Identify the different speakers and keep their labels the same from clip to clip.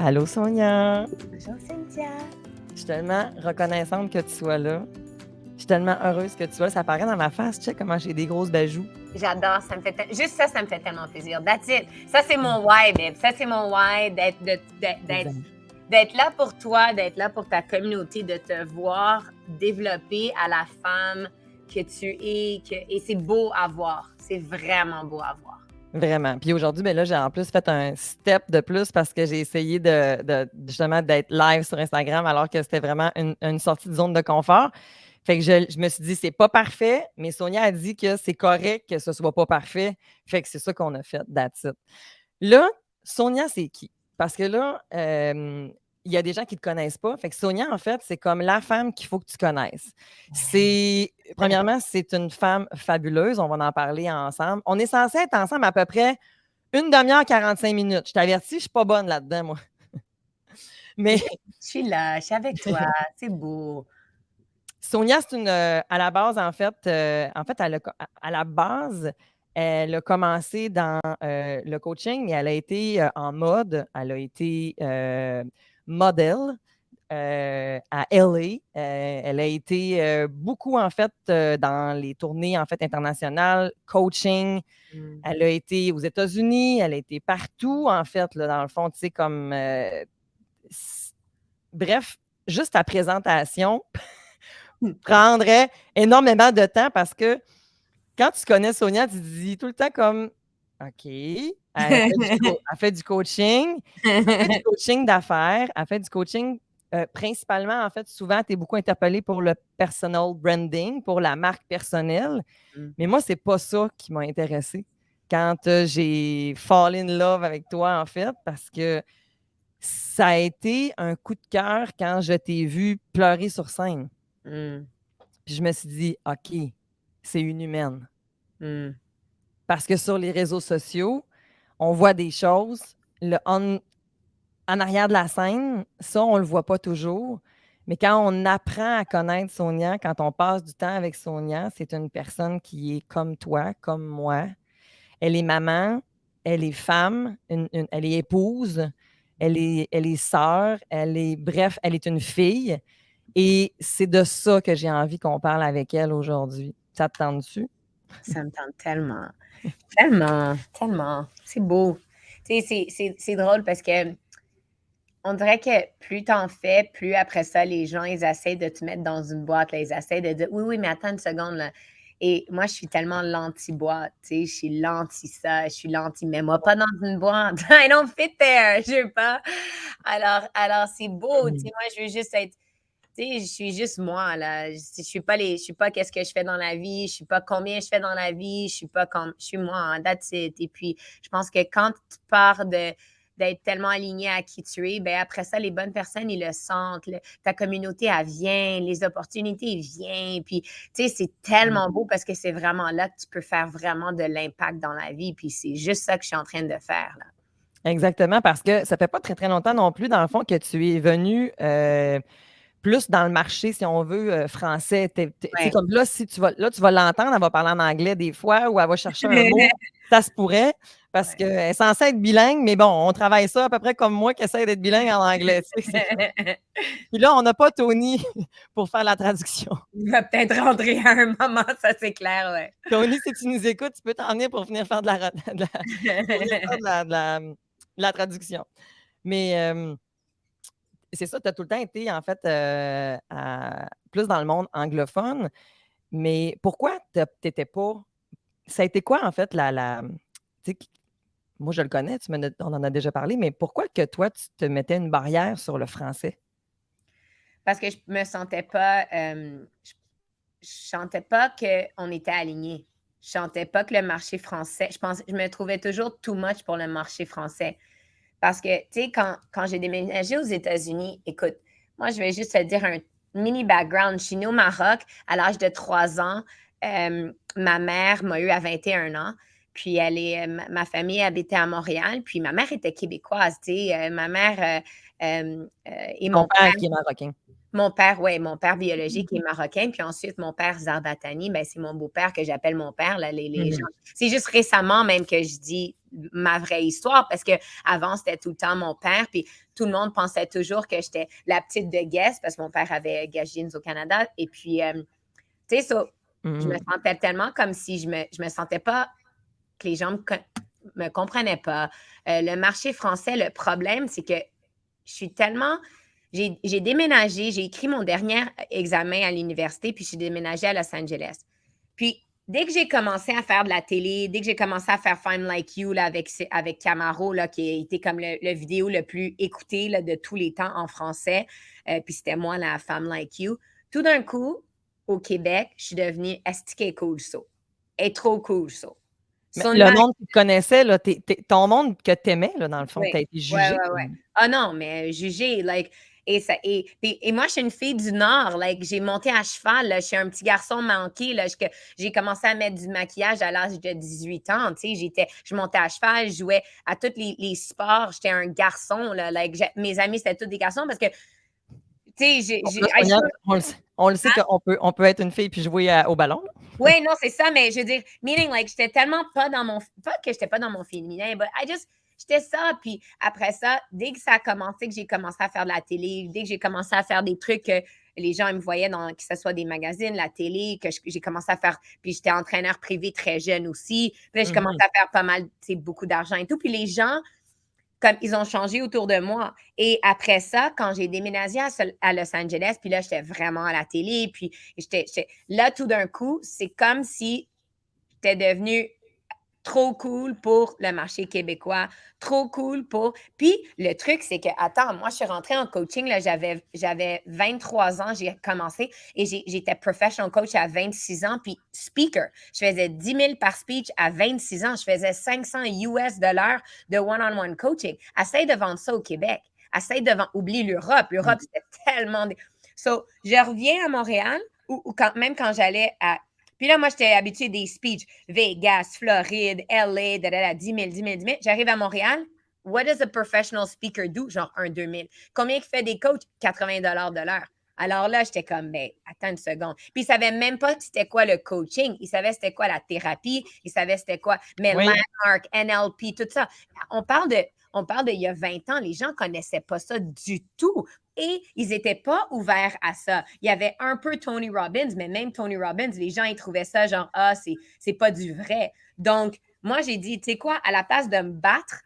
Speaker 1: Allô Sonia,
Speaker 2: Bonjour Cynthia.
Speaker 1: je suis tellement reconnaissante que tu sois là. Je suis tellement heureuse que tu sois là. Ça paraît dans ma face, tu sais comment j'ai des grosses bajoux.
Speaker 2: J'adore, juste ça, ça me fait tellement plaisir. That's it. Ça, c'est mon why, babe. Ça, c'est mon why d'être là pour toi, d'être là pour ta communauté, de te voir développer à la femme que tu es. Et c'est beau à voir. C'est vraiment beau à voir.
Speaker 1: Vraiment. Puis aujourd'hui, ben là, j'ai en plus fait un step de plus parce que j'ai essayé justement d'être live sur Instagram alors que c'était vraiment une sortie de zone de confort. Fait que je me suis dit, c'est pas parfait, mais Sonia a dit que c'est correct que ce soit pas parfait. Fait que c'est ça qu'on a fait, that's it. Là, Sonia, c'est qui? Parce que là, il y a des gens qui ne te connaissent pas. Fait que Sonia, en fait, c'est comme la femme qu'il faut que tu connaisses. Premièrement, c'est une femme fabuleuse. On va en parler ensemble. On est censé être ensemble à peu près une demi-heure, 45 minutes. Je t'avertis, je ne suis pas bonne là-dedans, moi. Mais
Speaker 2: Je suis là, je suis avec toi. C'est beau.
Speaker 1: Sonia, c'est à la base, en fait, à la base, elle a commencé dans le coaching, mais elle a été en mode, elle a été modèle à LA. Elle a été beaucoup, en fait, dans les tournées, en fait, internationales, coaching. Elle a été aux États-Unis, elle a été partout, en fait, là, dans le fond, tu sais, comme... bref, juste ta présentation prendrait énormément de temps parce que quand tu connais Sonia, tu te dis tout le temps comme OK, elle fait du coaching, elle fait du coaching d'affaires, elle fait du coaching principalement, en fait, souvent, tu es beaucoup interpellé pour le personal branding, pour la marque personnelle. Mais moi, c'est pas ça qui m'a intéressée quand j'ai fall in love avec toi, en fait, parce que ça a été un coup de cœur quand je t'ai vu pleurer sur scène. Puis je me suis dit, OK, c'est une humaine. Parce que sur les réseaux sociaux, on voit des choses. En arrière de la scène, ça, on ne le voit pas toujours. Mais quand on apprend à connaître Sonia, quand on passe du temps avec Sonia, c'est une personne qui est comme toi, comme moi. Elle est maman, elle est femme, elle est épouse, elle est sœur, bref, elle est une fille. Et c'est de ça que j'ai envie qu'on parle avec elle aujourd'hui. Ça te tente-tu?
Speaker 2: Ça me tente tellement. Tellement, tellement. C'est beau. Tu sais, c'est drôle parce que on dirait que plus t'en fais, plus après ça, les gens, ils essaient de te mettre dans une boîte. Là, ils essaient de dire oui, oui, mais attends une seconde. Là. Et moi, je suis tellement l'anti-boîte. Tu sais, je suis l'anti-ça, je suis l'anti. Mets-moi pas dans une boîte. I don't fit there. Je veux pas. Alors c'est beau. Tu sais, moi, je veux juste être. Tu sais, je suis juste moi, là. Je suis pas qu'est-ce que je fais dans la vie, je suis pas combien je fais dans la vie, je suis pas comme, je suis moi, hein, that's it. Et puis, je pense que quand tu pars d'être tellement aligné à qui tu es, ben après ça, les bonnes personnes, ils le sentent. Ta communauté, elle vient, les opportunités, ils viennent. Puis, tu sais, c'est tellement beau parce que c'est vraiment là que tu peux faire vraiment de l'impact dans la vie. Puis, c'est juste ça que je suis en train de faire, là.
Speaker 1: Exactement, parce que ça fait pas très, très longtemps non plus, dans le fond, que tu es venu plus dans le marché, si on veut, français. Tu sais, comme là, si tu vas l'entendre, elle va parler en anglais des fois ou elle va chercher un mot. Ça se pourrait parce qu'elle est censée être bilingue, mais bon, on travaille ça à peu près comme moi qui essaie d'être bilingue en anglais. Tu sais, puis là, on n'a pas Tony pour faire la traduction.
Speaker 2: Il va peut-être rentrer à un moment, ça c'est clair, ouais.
Speaker 1: Tony, si tu nous écoutes, tu peux t'emmener pour venir faire de la traduction. Mais c'est ça, tu as tout le temps été, en fait, plus dans le monde anglophone. Mais pourquoi tu n'étais pas. Ça a été quoi, en fait, tu sais, moi, je le connais, on en a déjà parlé, mais pourquoi que toi, tu te mettais une barrière sur le français?
Speaker 2: Parce que je me sentais pas, je sentais pas qu'on était alignés. Je sentais pas que le marché français, je me trouvais toujours too much pour le marché français. Parce que, tu sais, quand j'ai déménagé aux États-Unis, écoute, moi, je vais juste te dire un mini background. Je suis née au Maroc à l'âge de 3 ans. Ma mère m'a eu à 21 ans. Puis ma famille habitait à Montréal. Puis ma mère était québécoise, tu sais. Ma mère et
Speaker 1: Ton
Speaker 2: mon
Speaker 1: père
Speaker 2: père.
Speaker 1: qui est marocain.
Speaker 2: Mon père, ouais, mon père biologique est marocain, puis ensuite mon père Zarbatani, ben, c'est mon beau-père que j'appelle mon père, là, les gens. C'est juste récemment même que je dis ma vraie histoire, parce qu'avant, c'était tout le temps mon père, puis tout le monde pensait toujours que j'étais la petite de Guess, parce que mon père avait Guess Jeans au Canada, et puis, tu sais, je me sentais tellement comme si je me sentais pas que les gens me comprenaient pas. Le marché français, le problème, c'est que je suis tellement j'ai déménagé, j'ai écrit mon dernier examen à l'université, puis j'ai déménagé à Los Angeles. Puis, dès que j'ai commencé à faire de la télé, dès que j'ai commencé à faire Fine Like You là, avec Camaro, là, qui a été comme le vidéo le plus écouté là, de tous les temps en français, puis c'était moi, la femme Like You, tout d'un coup, au Québec, je suis devenue estiquée cool, so. Et trop cool, so.
Speaker 1: Mais le
Speaker 2: Seulement,
Speaker 1: monde qui te connaissait, là, ton monde que tu aimais, là, dans le fond,
Speaker 2: oui,
Speaker 1: tu as été
Speaker 2: ouais,
Speaker 1: jugé.
Speaker 2: ouais, ouais. Ah non, mais jugé, like, et moi, je suis une fille du Nord, like, j'ai monté à cheval, là, je suis un petit garçon manqué, là, j'ai commencé à mettre du maquillage à l'âge de 18 ans, tu sais, je montais à cheval, je jouais à tous les sports, j'étais un garçon, là, like, mes amis, c'était tous des garçons parce que, tu sais,
Speaker 1: Là, Sonia, on le sait qu'on peut être une fille puis jouer au ballon.
Speaker 2: oui, non, c'est ça, mais je veux dire, meaning, like, j'étais tellement pas que j'étais pas dans mon féminin, but j'étais ça. Puis après ça, dès que ça a commencé, que j'ai commencé à faire de la télé, dès que j'ai commencé à faire des trucs que les gens me voyaient dans, que ce soit des magazines, la télé, que j'ai commencé à faire, puis j'étais entraîneur privé très jeune aussi. Puis là, j'ai commencé à faire pas mal, tu sais, beaucoup d'argent et tout. Puis les gens, comme ils ont changé autour de moi. Et après ça, quand j'ai déménagé à Los Angeles, puis là, j'étais vraiment à la télé, puis là, tout d'un coup, c'est comme si j'étais devenue trop cool pour le marché québécois, trop cool pour... Puis le truc, c'est que, attends, moi, je suis rentrée en coaching, là, j'avais 23 ans, j'ai commencé et j'étais professional coach à 26 ans, puis speaker. Je faisais 10 000 par speech à 26 ans. Je faisais 500 US de l'heure de one-on-one coaching. Essaye de vendre ça au Québec. Essaye de vendre... Oublie l'Europe. L'Europe, c'était tellement... So, je reviens à Montréal, ou même quand j'allais à... Puis là, moi, j'étais habituée des speeches. Vegas, Floride, LA, 10 000, 10 000, 10 000. J'arrive à Montréal. What does a professional speaker do? Genre 2 000. Combien il fait des coachs? 80 de l'heure. Alors là, j'étais comme, ben, attends une seconde. Puis, ils ne savaient même pas c'était quoi le coaching. Ils savaient c'était quoi la thérapie. Ils savaient c'était quoi, mais
Speaker 1: Oui.
Speaker 2: Landmark, NLP, tout ça. On parle de il y a 20 ans. Les gens ne connaissaient pas ça du tout. Et ils n'étaient pas ouverts à ça. Il y avait un peu Tony Robbins, mais même Tony Robbins, les gens, ils trouvaient ça genre, ah, c'est pas du vrai. Donc, moi, j'ai dit, tu sais quoi, à la place de me battre,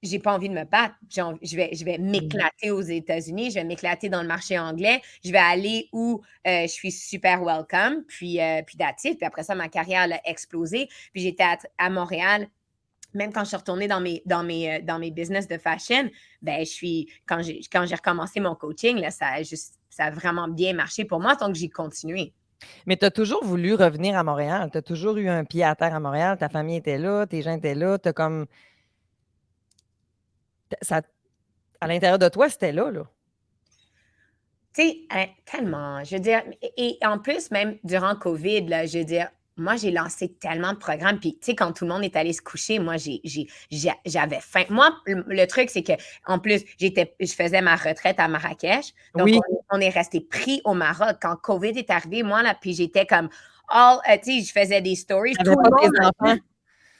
Speaker 2: j'ai pas envie de me battre. Je vais m'éclater aux États-Unis, je vais m'éclater dans le marché anglais, je vais aller où je suis super welcome, puis that's it. Puis après ça, ma carrière a explosé. Puis j'étais à Montréal. Même quand je suis retournée dans mes business de fashion, ben quand j'ai recommencé mon coaching, là, ça a vraiment bien marché pour moi, donc j'ai continué.
Speaker 1: Mais tu as toujours voulu revenir à Montréal. Tu as toujours eu un pied à terre à Montréal. Ta famille était là, tes gens étaient là. Tu comme. Ça, à l'intérieur de toi, c'était là, là.
Speaker 2: Tu sais, tellement. Je veux dire, et en plus, même durant COVID, là, je veux dire, moi, j'ai lancé tellement de programmes. Puis, tu sais, quand tout le monde est allé se coucher, moi, j'avais faim. Moi, le truc, c'est que en plus, je faisais ma retraite à Marrakech. Donc,
Speaker 1: Oui.
Speaker 2: on est resté pris au Maroc. Quand COVID est arrivé, moi, là, puis j'étais comme, tu sais, je faisais des stories.
Speaker 1: Tu
Speaker 2: Tout
Speaker 1: n'avais
Speaker 2: le
Speaker 1: pas tes
Speaker 2: monde.
Speaker 1: enfants.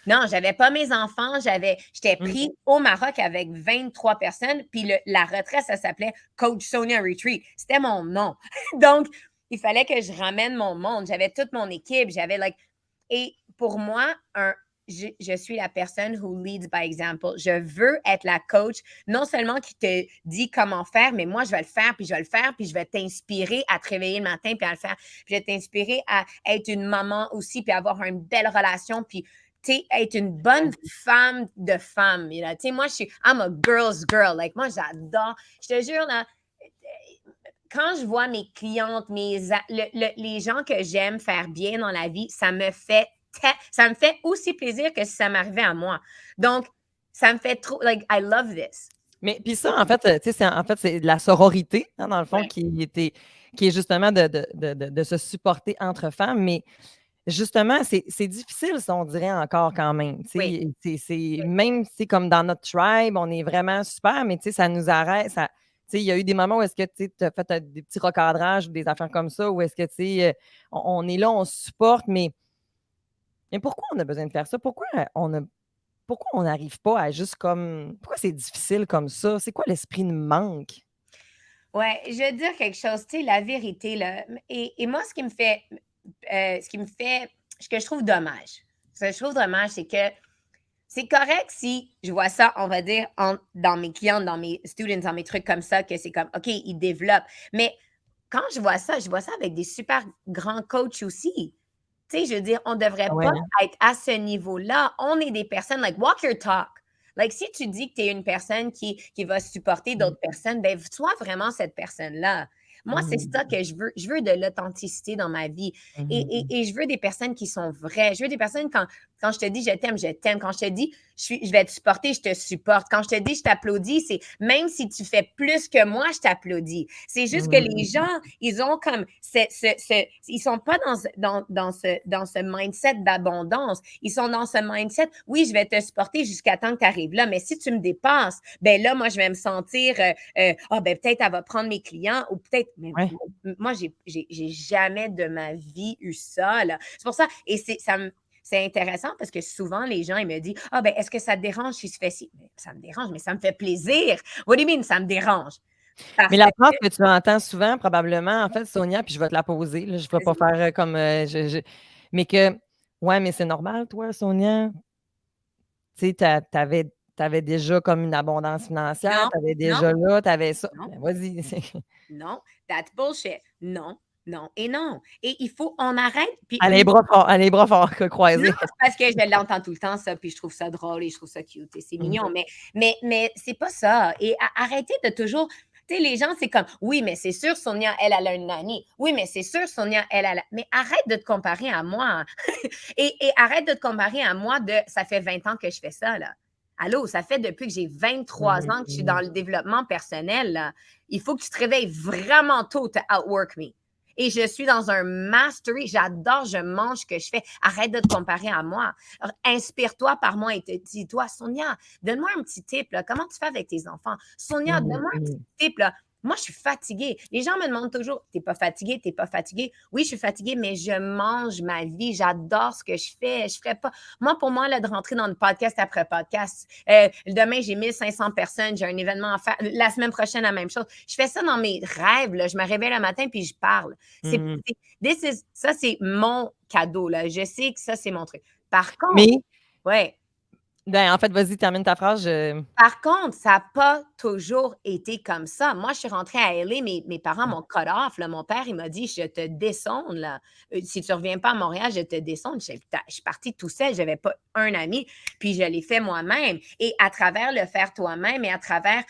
Speaker 2: Non, j'avais pas mes enfants. J'étais pris au Maroc avec 23 personnes. Puis la retraite, ça s'appelait Coach Sonia Retreat. C'était mon nom. Donc, il fallait que je ramène mon monde. J'avais toute mon équipe. Et pour moi, je suis la personne who leads by example. Je veux être la coach, non seulement qui te dit comment faire, mais moi, je vais le faire, puis je vais le faire, puis je vais t'inspirer à te réveiller le matin, puis à le faire. Puis je vais t'inspirer à être une maman aussi, puis avoir une belle relation, puis tu sais, être une bonne femme de femme. Tu sais, moi, I'm a girl's girl. Like, moi, j'adore. Je te jure, là, quand je vois mes clientes, les gens que j'aime faire bien dans la vie, ça me fait aussi plaisir que si ça m'arrivait à moi. Donc, ça me fait trop, like, I love this.
Speaker 1: Mais puis ça, en fait, tu sais, c'est de la sororité, hein, dans le fond,
Speaker 2: Ouais.
Speaker 1: qui est justement de se supporter entre femmes. Mais justement, c'est difficile, ça, on dirait encore quand même.
Speaker 2: Oui.
Speaker 1: Même si comme dans notre tribe, on est vraiment super, mais ça nous arrête. il y a eu des moments où est-ce que tu as fait des petits recadrages ou des affaires comme ça, où est-ce que on est là, on se supporte, mais pourquoi on a besoin de faire ça? Pourquoi on n'arrive pas à juste comme. Pourquoi c'est difficile comme ça? C'est quoi l'esprit de manque?
Speaker 2: Ouais, je vais te dire quelque chose, tu sais, la vérité, là, et moi, ce que je trouve dommage, ce que je trouve dommage, c'est que c'est correct si je vois ça, on va dire, dans mes clients, dans mes students, dans mes trucs comme ça, que c'est comme, OK, ils développent. Mais quand je vois ça avec des super grands coachs aussi. Tu sais, je veux dire, on ne devrait
Speaker 1: Ouais,
Speaker 2: pas
Speaker 1: hein?
Speaker 2: être à ce niveau-là. On est des personnes, like, walk your talk. Like, si tu dis que tu es une personne qui va supporter
Speaker 1: Mmh.
Speaker 2: d'autres personnes, ben, sois vraiment cette personne-là. Moi, c'est
Speaker 1: Mmh.
Speaker 2: ça que je veux. Je veux de l'authenticité dans ma vie.
Speaker 1: Mmh.
Speaker 2: Et je veux des personnes qui sont vraies. Je veux des personnes, quand je te dis je t'aime, je t'aime. Quand je te dis je vais te supporter, je te supporte. Quand je te dis je t'applaudis, c'est même si tu fais plus que moi, je t'applaudis. C'est juste que les
Speaker 1: Mmh.
Speaker 2: gens, ils ont comme ils sont pas dans ce mindset d'abondance. Ils sont dans ce mindset, oui, je vais te supporter jusqu'à temps que tu arrives là, mais si tu me dépasses, ben là, moi, je vais me sentir, ben peut-être elle va prendre mes clients ou peut-être, mais
Speaker 1: Ouais.
Speaker 2: moi, j'ai jamais de ma vie eu ça, là. C'est pour ça, et c'est intéressant parce que souvent, les gens, ils me disent, ah, ben, est-ce que ça te dérange si je fais ci? Mais ça me dérange, mais ça me fait plaisir. What do you mean, ça me dérange?
Speaker 1: Mais
Speaker 2: Parce
Speaker 1: la
Speaker 2: que,
Speaker 1: phrase que tu entends souvent, probablement, en fait, Sonia, puis je vais te la poser, là, je ne vais pas faire comme. Mais que, ouais, mais c'est normal, toi, Sonia. Tu sais, tu avais déjà comme une abondance financière,
Speaker 2: non,
Speaker 1: tu avais
Speaker 2: non,
Speaker 1: déjà là, tu avais ça.
Speaker 2: non.
Speaker 1: Ben, vas-y.
Speaker 2: Non, that's bullshit. Non, non et non. Et on arrête.
Speaker 1: Elle a les bras forts, elle a les bras forts
Speaker 2: Non,
Speaker 1: croisés.
Speaker 2: c'est parce que je l'entends tout le temps, ça, puis je trouve ça drôle et je trouve ça cute et c'est
Speaker 1: Mmh.
Speaker 2: mignon, mais c'est pas ça. Et arrêtez de toujours. Tu sais, les gens, c'est comme, oui, mais c'est sûr, Sonia, elle a une nanny. Oui, mais c'est sûr, Sonia, elle a. Mais arrête de te comparer à moi. Et arrête de te comparer à moi ça fait 20 ans que je fais ça, là. Allô, ça fait depuis que j'ai 23 ans que je suis dans
Speaker 1: Mmh.
Speaker 2: le développement personnel, là. Il faut que tu te réveilles vraiment tôt to outwork me. Et je suis dans un mastery. J'adore, je mange ce que je fais. Arrête de te comparer à moi. Inspire-toi par moi et te dis-toi, Sonia, donne-moi un petit tip. Là. Comment tu fais avec tes enfants? Sonia,
Speaker 1: Mmh
Speaker 2: donne-moi un petit
Speaker 1: mh.
Speaker 2: tip. Là. Moi, je suis fatiguée. Les gens me demandent toujours, t'es pas fatiguée, t'es pas fatiguée. Oui, je suis fatiguée, mais je mange ma vie. J'adore ce que je fais. Je ferais pas. Moi, pour moi, là, de rentrer dans le podcast après podcast, demain, j'ai 1500 personnes, j'ai un événement à faire. La semaine prochaine, la même chose. Je fais ça dans mes rêves. Là. Je me réveille le matin puis je parle.
Speaker 1: Mmh.
Speaker 2: Ça, c'est mon cadeau. Là. Je sais que ça, c'est mon truc. Par contre,
Speaker 1: Mais,
Speaker 2: ouais,
Speaker 1: ben, en fait, vas-y, termine ta phrase.
Speaker 2: par contre, ça n'a pas toujours été comme ça. Moi, je suis rentrée à LA, mes parents m'ont cut off. Là. Mon père, il m'a dit, je te descends. Là. Si tu ne reviens pas à Montréal, je te descends. Je suis partie tout seul. Je n'avais pas un ami. Puis je l'ai fait moi-même. Et à travers le faire toi-même et à travers,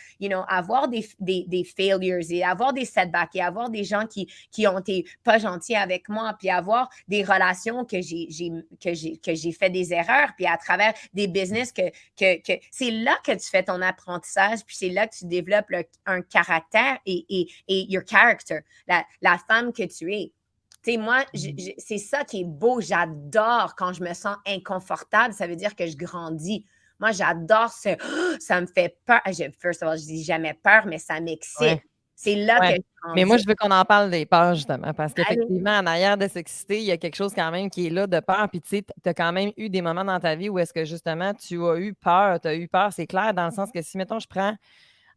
Speaker 2: avoir des failures et avoir des setbacks et avoir des gens qui ont été pas gentils avec moi, puis avoir des relations que j'ai fait des erreurs, puis à travers des business que c'est là que tu fais ton apprentissage, puis c'est là que tu développes un caractère et your character, la femme que tu es. Tu sais, moi, c'est ça qui est beau. J'adore quand je me sens inconfortable. Ça veut dire que je grandis. Moi, j'adore ça me fait peur. First of all, je dis jamais peur, mais ça m'excite.
Speaker 1: Ouais,
Speaker 2: C'est là que
Speaker 1: ouais.
Speaker 2: je
Speaker 1: Mais moi,
Speaker 2: grandis.
Speaker 1: je veux qu'on en parle des peurs, justement, parce
Speaker 2: Allez.
Speaker 1: qu'effectivement, en arrière de s'exciter, il y a quelque chose quand même qui est là de peur. Puis, tu sais, tu as quand même eu des moments dans ta vie où est-ce que, justement, tu as eu peur. Tu as eu peur, c'est clair, dans le sens que si, mettons, je prends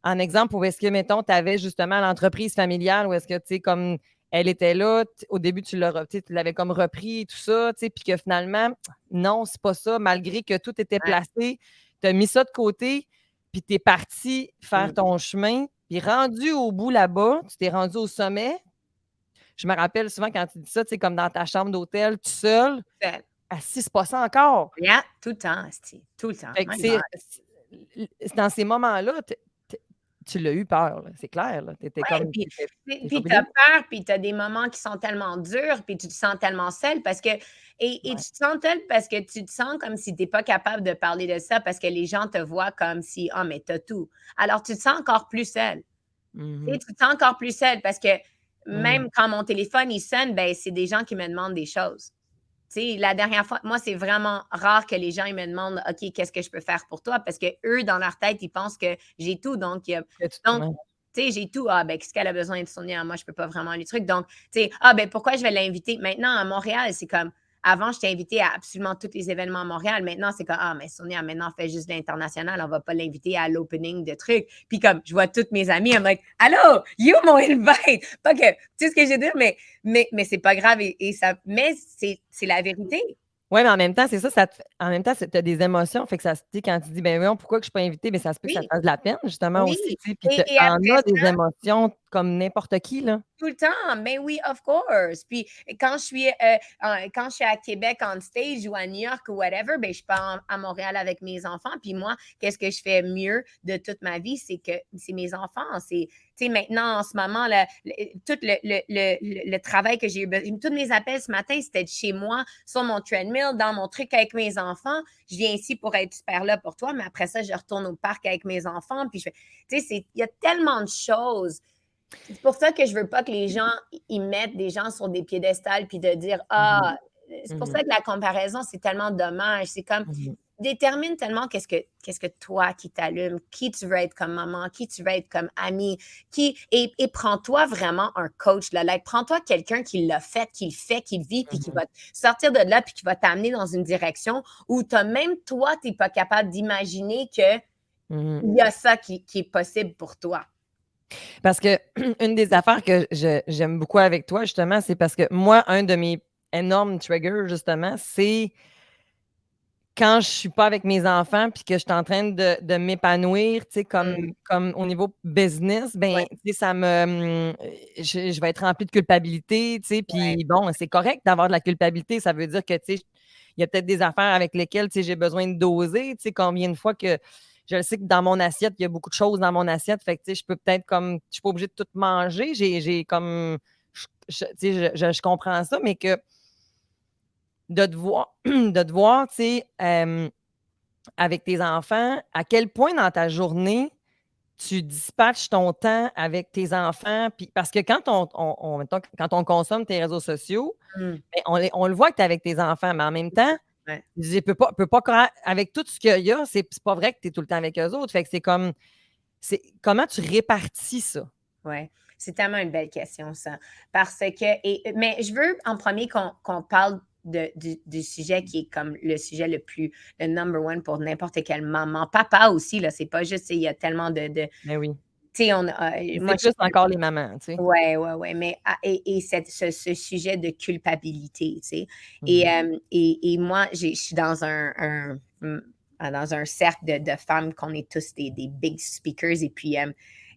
Speaker 1: en exemple, où est-ce que, mettons, tu avais justement l'entreprise familiale, où est-ce que, tu sais, comme elle était là, au début, tu l'avais comme repris et tout ça, tu sais, puis que finalement, non, c'est pas ça, malgré que tout était
Speaker 2: Ouais.
Speaker 1: placé, tu as mis ça de côté, puis tu es parti faire
Speaker 2: Mm.
Speaker 1: ton chemin, puis rendu au bout là-bas, tu t'es rendu au sommet. Je me rappelle souvent quand tu dis ça, tu sais, comme dans ta chambre d'hôtel, tout seul,
Speaker 2: Fait,
Speaker 1: assis, c'est pas ça encore.
Speaker 2: yeah, tout le temps, asti, tout le temps.
Speaker 1: Fait que
Speaker 2: My God.
Speaker 1: c'est dans ces moments-là, tu l'as eu peur, là, c'est clair, là. Tu étais
Speaker 2: Ouais,
Speaker 1: comme, tu étais
Speaker 2: puis tu as
Speaker 1: fébrile.
Speaker 2: peur, puis tu as des moments qui sont tellement durs, puis tu te sens tellement seul parce que et
Speaker 1: Ouais.
Speaker 2: tu te sens seul parce que tu te sens comme si tu es pas capable de parler de ça parce que les gens te voient comme si: «Ah, mais tu as tout». Alors tu te sens encore plus seul. Tu sais,
Speaker 1: Mmh
Speaker 2: tu te sens encore plus seul parce que
Speaker 1: mh.
Speaker 2: même quand mon téléphone, il sonne, ben, c'est des gens qui me demandent des choses. Tu sais, la dernière fois, moi, c'est vraiment rare que les gens ils me demandent: «OK, qu'est-ce que je peux faire pour toi?» parce qu'eux, dans leur tête, ils pensent que j'ai tout, donc
Speaker 1: Que tu
Speaker 2: donc
Speaker 1: ouais.
Speaker 2: Tu sais, j'ai tout. Ah, ben, qu'est-ce qu'elle a besoin de Sonia? Moi, je peux pas vraiment lui truc. Donc, tu sais, ben, pourquoi je vais l'inviter? Maintenant, à Montréal, c'est comme, avant, je t'ai invité à absolument tous les événements à Montréal. Maintenant, c'est comme, mais Sonia, maintenant, on fait juste l'international. On va pas l'inviter à l'opening de trucs. Puis comme, je vois toutes mes amies, I'm like, allô, you m'ont invite. Pas que, tu sais ce que je veux dire, mais c'est pas grave mais c'est la vérité.
Speaker 1: Oui, mais en même temps, c'est ça, en même temps, tu as des émotions. Fait que ça se dit, quand tu dis, ben oui, pourquoi que je suis pas invitée? Ben, ça se peut que ça te fasse de la peine, justement,
Speaker 2: Oui.
Speaker 1: aussi. Puis tu
Speaker 2: Et
Speaker 1: en
Speaker 2: après
Speaker 1: as des
Speaker 2: ça,
Speaker 1: émotions comme n'importe qui, là.
Speaker 2: tout le temps, mais oui, of course. Puis quand je suis à Québec on stage ou à New York ou whatever, ben je pars à Montréal avec mes enfants. Puis moi, qu'est-ce que je fais mieux de toute ma vie, c'est que c'est mes enfants. C'est, tu sais, maintenant, en ce moment, tout le travail que j'ai eu, tous mes appels ce matin, c'était de chez moi, sur mon treadmill, dans mon truc avec mes enfants. Je viens ici pour être super là pour toi, mais après ça, je retourne au parc avec mes enfants. Puis je fais, tu sais, il y a tellement de choses. C'est pour ça que je veux pas que les gens ils mettent des gens sur des piédestals puis de dire c'est pour ça que la comparaison c'est tellement dommage. C'est comme détermine tellement qu'est-ce que toi qui t'allume, qui tu veux être comme maman, qui tu veux être comme ami, et prends-toi vraiment un coach là, prends-toi quelqu'un qui l'a fait, qui le fait, qui le vit puis qui va sortir de là puis qui va t'amener dans une direction où même toi t'es pas capable d'imaginer que il y a ça qui est possible pour toi.
Speaker 1: Parce que une des affaires que j'aime beaucoup avec toi, justement, c'est parce que moi, un de mes énormes triggers, justement, c'est quand je suis pas avec mes enfants puis que je suis en train de m'épanouir, tu sais, comme au niveau business, ben,
Speaker 2: Ouais,
Speaker 1: tu sais, je vais être remplie de culpabilité, tu sais,
Speaker 2: ouais.
Speaker 1: puis bon, c'est correct d'avoir de la culpabilité. Ça veut dire que, tu sais, il y a peut-être des affaires avec lesquelles, tu sais, j'ai besoin de doser, tu sais, combien de fois que je sais que dans mon assiette, il y a beaucoup de choses dans mon assiette, fait que, tu sais, je peux peut-être comme, je suis pas obligée de tout manger, j'ai comme, tu sais, je comprends ça, mais que de te voir, tu sais, avec tes enfants, à quel point dans ta journée, tu dispatches ton temps avec tes enfants? Puis, parce que mettons, quand on consomme tes réseaux sociaux,
Speaker 2: Mmh.
Speaker 1: ben, on le voit que tu es avec tes enfants, mais en même temps,
Speaker 2: Ouais.
Speaker 1: je peux pas, avec tout ce qu'il y a, c'est pas vrai que tu es tout le temps avec eux autres. Fait que comment tu répartis ça?
Speaker 2: Ouais, c'est tellement une belle question, ça. Parce que, mais je veux en premier qu'on parle du sujet qui est comme le number one pour n'importe quelle maman. Papa aussi, là, c'est pas juste, il y a tellement
Speaker 1: Ben oui.
Speaker 2: tu sais,
Speaker 1: C'est
Speaker 2: moi,
Speaker 1: plus encore les mamans, tu sais.
Speaker 2: ouais, ouais, ouais, mais et ce sujet de culpabilité, tu sais. Et,
Speaker 1: Mhm.
Speaker 2: et moi, je suis dans un cercle de femmes qu'on est tous des big speakers.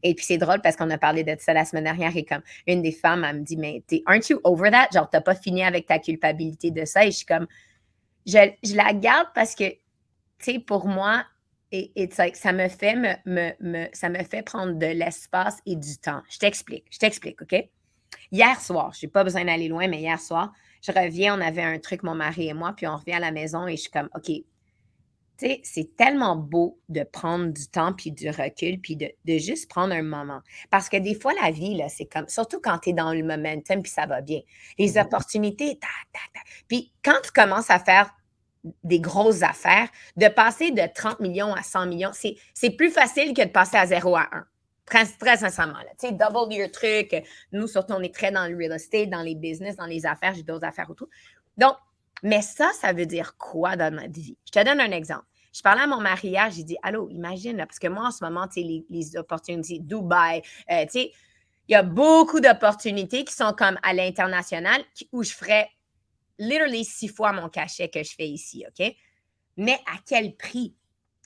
Speaker 2: Et puis c'est drôle parce qu'on a parlé de ça la semaine dernière et comme une des femmes, elle me dit, mais aren't you over that? Genre, t'as pas fini avec ta culpabilité de ça. Et je suis comme, je la garde parce que, tu sais, pour moi, it's like, ça me fait prendre de l'espace et du temps. Je t'explique, OK? Hier soir, j'ai pas besoin d'aller loin, mais hier soir, je reviens, on avait un truc, mon mari et moi, puis on revient à la maison et je suis comme, OK, tu sais, c'est tellement beau de prendre du temps puis du recul puis de juste prendre un moment. Parce que des fois, la vie, là, c'est comme, surtout quand tu es dans le momentum puis ça va bien, les
Speaker 1: Mhm.
Speaker 2: opportunités, tac, tac, tac. Puis quand tu commences à faire des grosses affaires, de passer de 30 millions à 100 millions, c'est plus facile que de passer à 0 à 1. Très, très sincèrement. Tu sais, double your truc. Nous, surtout, on est très dans le real estate, dans les business, dans les affaires. J'ai d'autres affaires autour. Donc, mais ça veut dire quoi dans notre vie? Je te donne un exemple. Je parlais à mon mari hier, j'ai dit, allô, imagine, là, parce que moi, en ce moment, tu sais, les opportunités, Dubaï, tu sais, il y a beaucoup d'opportunités qui sont comme à l'international où je ferais literally 6 fois mon cachet que je fais ici, OK? Mais à quel prix?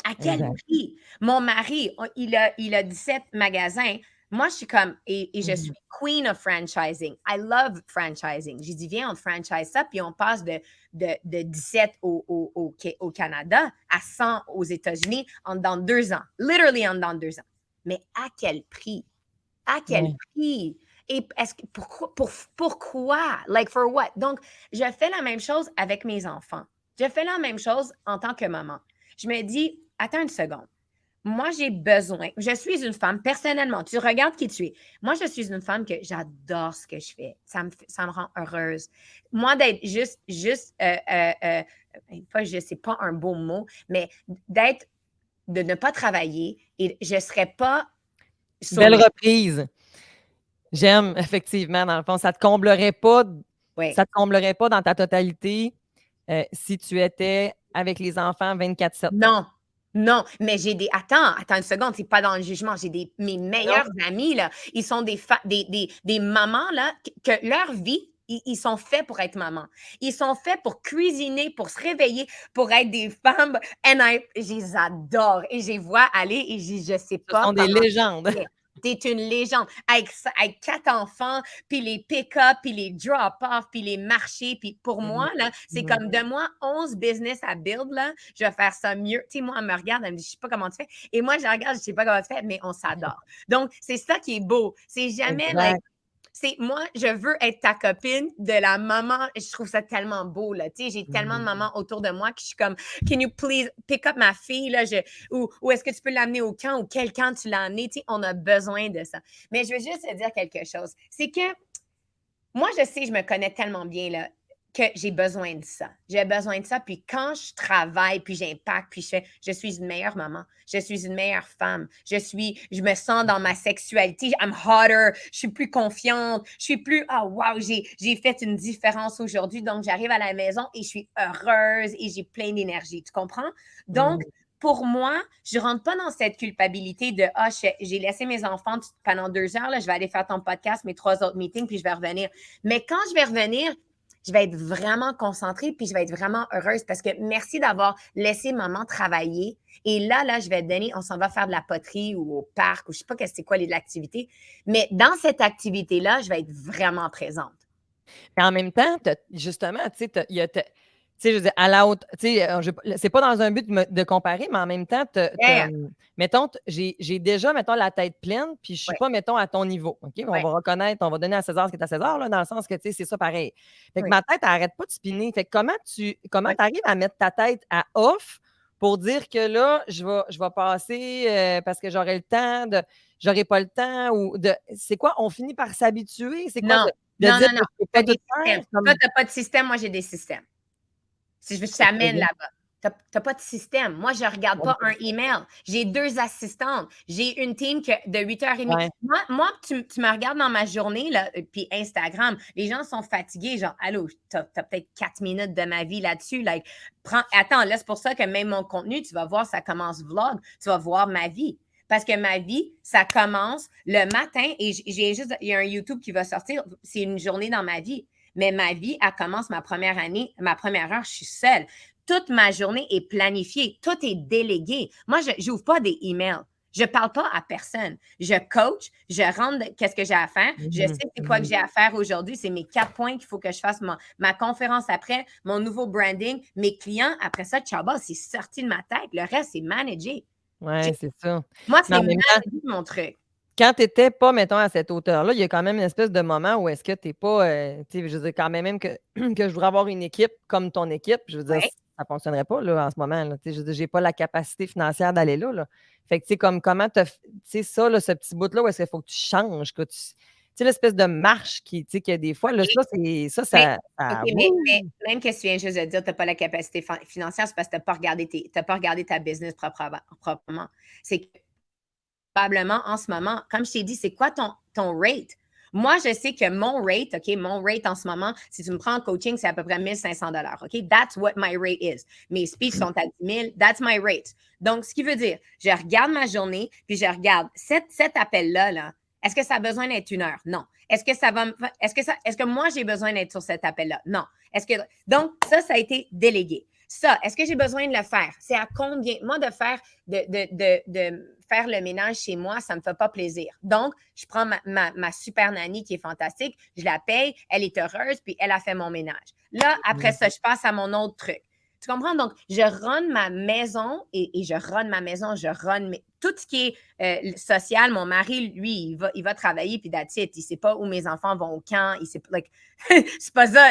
Speaker 2: À quel
Speaker 1: Exact.
Speaker 2: prix? Mon mari, il a 17 magasins. Moi, je suis comme, et je suis
Speaker 1: Mhm.
Speaker 2: queen of franchising. I love franchising. J'ai dit, viens, on franchise ça, puis on passe de 17 au Canada à 100 aux États-Unis en dans 2 ans. Literally en dans 2 ans. Mais à quel prix? À quel
Speaker 1: Ouais.
Speaker 2: prix? Et pourquoi? Like for what? Donc, je fais la même chose avec mes enfants. Je fais la même chose en tant que maman. Je me dis, attends une seconde. Moi, j'ai besoin. Je suis une femme, personnellement, tu regardes qui tu es. Moi, je suis une femme que j'adore ce que je fais. Ça me rend heureuse. Moi, d'être pas juste, c'est pas un beau mot, mais de ne pas travailler et je ne serais pas
Speaker 1: Belle reprise. J'aime, effectivement, dans le fond, ça te comblerait pas dans ta totalité si tu étais avec les enfants 24/7.
Speaker 2: Non, non, mais j'ai des attends une seconde, c'est pas dans le jugement, mes meilleurs amis, là, ils sont des mamans, là, que leur vie, ils sont faits pour être maman. Ils sont faits pour cuisiner, pour se réveiller, pour être des femmes je les adore et je les vois aller et je sais pas
Speaker 1: Ce sont des
Speaker 2: comment
Speaker 1: légendes.
Speaker 2: T'es une légende. Avec 4 enfants, puis les pick-up, puis les drop-off, puis les marchés. Puis pour moi, là, c'est comme de moi 11 business à build, là, je vais faire ça mieux. Tu sais, moi, elle me regarde, elle me dit, je sais pas comment tu fais. Et moi, je la regarde, je sais pas comment tu fais, mais on s'adore. Donc, c'est ça qui est beau. C'est jamais, like, moi, je veux être ta copine de la maman. Je trouve ça tellement beau, là. Tu sais, j'ai tellement de mamans autour de moi que je suis comme, can you please pick up ma fille, là, ou est-ce que tu peux l'amener au camp ou quel camp tu l'as amené? Tu sais, on a besoin de ça. Mais je veux juste te dire quelque chose. C'est que moi, je sais, je me connais tellement bien, là, que j'ai besoin de ça. J'ai besoin de ça. Puis quand je travaille, puis j'impacte, puis je suis une meilleure maman. Je suis une meilleure femme. Je me sens dans ma sexualité. I'm hotter. Je suis plus confiante. Je suis plus, wow, j'ai fait une différence aujourd'hui. Donc, j'arrive à la maison et je suis heureuse et j'ai plein d'énergie. Tu comprends? Donc, pour moi, je ne rentre pas dans cette culpabilité de j'ai laissé mes enfants pendant 2 heures, là, je vais aller faire ton podcast, mes 3 autres meetings, puis je vais revenir. Mais quand je vais revenir, je vais être vraiment concentrée, puis je vais être vraiment heureuse parce que merci d'avoir laissé maman travailler. Et là, je vais te donner, on s'en va faire de la poterie ou au parc, ou je ne sais pas c'est quoi l'activité. Mais dans cette activité-là, je vais être vraiment présente.
Speaker 1: Et en même temps, justement, tu sais, je veux dire, à la haute, tu sais, c'est pas dans un but de comparer, mais en même temps, mettons, j'ai déjà, mettons, la tête pleine, puis je suis pas, mettons, à ton niveau. OK? On va reconnaître, on va donner à César ce qui est à César, là, dans le sens que, tu sais, c'est ça pareil. Fait que ma tête, elle arrête pas de spinner. Fait que comment tu arrives à mettre ta tête à off pour dire que là, je vais passer parce que j'aurai pas le temps ou c'est quoi? On finit par s'habituer? C'est quoi?
Speaker 2: Non. Tu as des systèmes. Toi, tu n'as pas de système, moi, j'ai des systèmes. Si je t'amène là-bas. Tu n'as pas de système. Moi, je ne regarde pas un email. J'ai 2 assistantes. J'ai une team de 8h30. Moi, tu me regardes dans ma journée, là, puis Instagram, les gens sont fatigués. Genre, allô, tu as peut-être 4 minutes de ma vie là-dessus. Like, attends, là, c'est pour ça que même mon contenu, tu vas voir, ça commence vlog. Tu vas voir ma vie. Parce que ma vie, ça commence le matin et il y a un YouTube qui va sortir. C'est une journée dans ma vie. Mais ma vie, elle commence ma première année, ma première heure, je suis seule. Toute ma journée est planifiée. Tout est délégué. Moi, je n'ouvre pas des emails. Je ne parle pas à personne. Je coach, je rentre qu'est-ce que j'ai à faire. Je sais c'est quoi que j'ai à faire aujourd'hui. C'est mes 4 points qu'il faut que je fasse ma conférence après, mon nouveau branding, mes clients. Après ça, Chaba, c'est sorti de ma tête. Le reste, c'est managé.
Speaker 1: Oui, c'est ça.
Speaker 2: Moi, c'est managé mon truc.
Speaker 1: Quand tu n'étais pas, mettons, à cette hauteur-là, il y a quand même une espèce de moment où est-ce que tu n'es pas, tu sais, je veux dire, quand même que je voudrais avoir une équipe comme ton équipe, je veux dire, ça ne fonctionnerait pas, là, en ce moment, là, tu sais, je veux dire, j'ai pas la capacité financière d'aller là, là. Fait que, tu sais, comment tu sais, ça, là, ce petit bout-là, où est-ce qu'il faut que tu changes, que tu sais, l'espèce de marche qui, tu sais, que des fois, là, ça.
Speaker 2: Mais même que tu viens juste de dire que tu n'as pas la capacité financière, c'est parce que tu n'as pas regardé ta business proprement. C'est que probablement en ce moment, comme je t'ai dit, c'est quoi ton rate? Moi, je sais que mon rate en ce moment, si tu me prends en coaching, c'est à peu près 1 500 $. OK? That's what my rate is. Mes speeches sont à 10 000. That's my rate. Donc, ce qui veut dire, je regarde ma journée, puis je regarde cet appel-là, là, est-ce que ça a besoin d'être 1 heure? Non. Est-ce que moi, j'ai besoin d'être sur cet appel-là? Non. Donc, ça a été délégué. Ça, est-ce que j'ai besoin de le faire? C'est à combien? Moi, de faire le ménage chez moi, ça ne me fait pas plaisir. Donc, je prends ma super nanny qui est fantastique, je la paye, elle est heureuse, puis elle a fait mon ménage. Là, après ça, je passe à mon autre truc. Tu comprends? Donc, je run ma maison et je run ma maison, tout ce qui est social. Mon mari, lui, il va travailler, puis that's it. Il ne sait pas où mes enfants vont au camp. Il sait, c'est pas ça.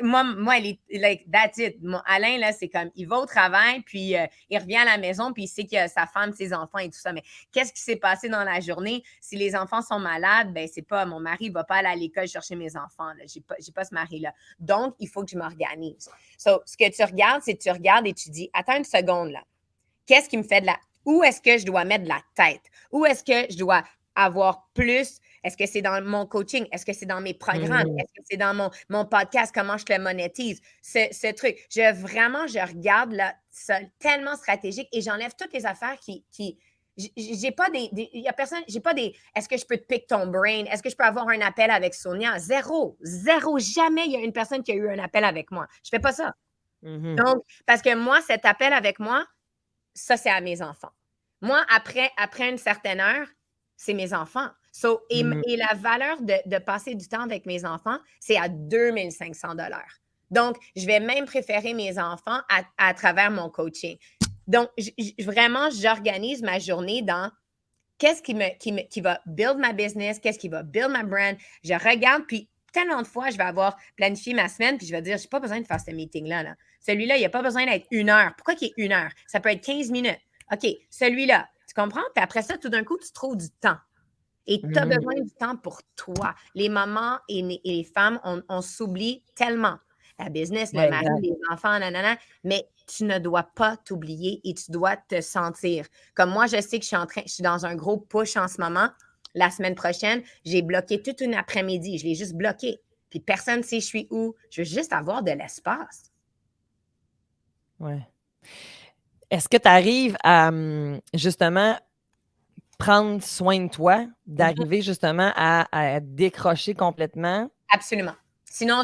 Speaker 2: Moi, il est, like, that's it. Alain, là, c'est comme, il va au travail, puis il revient à la maison, puis il sait qu'il y a sa femme, ses enfants et tout ça. Mais qu'est-ce qui s'est passé dans la journée? Si les enfants sont malades, ben c'est pas, mon mari ne va pas aller à l'école chercher mes enfants. Je n'ai pas ce mari-là. Donc, il faut que je m'organise. So, ce que tu regardes, c'est que tu regardes et tu dis, attends une seconde, là. Qu'est-ce qui me fait où est-ce que je dois mettre de la tête? Où est-ce que je dois avoir plus? Est-ce que c'est dans mon coaching? Est-ce que c'est dans mes programmes? Est-ce que c'est dans mon podcast? Comment je le monétise? Ce truc. Je regarde là, ça tellement stratégique et j'enlève toutes les affaires qui j'ai pas il y a personne, j'ai pas des, est-ce que je peux te pick ton brain? Est-ce que je peux avoir un appel avec Sonia? Zéro. Jamais il y a une personne qui a eu un appel avec moi. Je fais pas ça. Donc, parce que moi, cet appel avec moi, ça, c'est à mes enfants. Moi, après une certaine heure, c'est mes enfants. Et la valeur de passer du temps avec mes enfants, c'est à 2500 $. Donc, je vais même préférer mes enfants à travers mon coaching. Donc, vraiment, j'organise ma journée dans qu'est-ce qui va build ma business, qu'est-ce qui va build ma brand. Je regarde, puis tellement de fois, je vais avoir planifié ma semaine, puis je vais dire, je n'ai pas besoin de faire ce meeting-là. Là. Celui-là, il n'a pas besoin d'être 1 heure. Pourquoi qu'il est 1 heure? Ça peut être 15 minutes. OK, celui-là, tu comprends? Puis après ça, tout d'un coup, tu trouves du temps. Et tu as besoin du temps pour toi. Les mamans et les femmes, on s'oublie tellement. La business, le mari, les enfants, nanana, mais tu ne dois pas t'oublier et tu dois te sentir. Comme moi, je sais que je suis dans un gros push en ce moment. La semaine prochaine, j'ai bloqué toute une après-midi. Je l'ai juste bloqué. Puis personne ne sait je suis où. Je veux juste avoir de l'espace.
Speaker 1: Ouais. Est-ce que tu arrives à justement prendre soin de toi, d'arriver justement à décrocher complètement?
Speaker 2: Absolument. Sinon,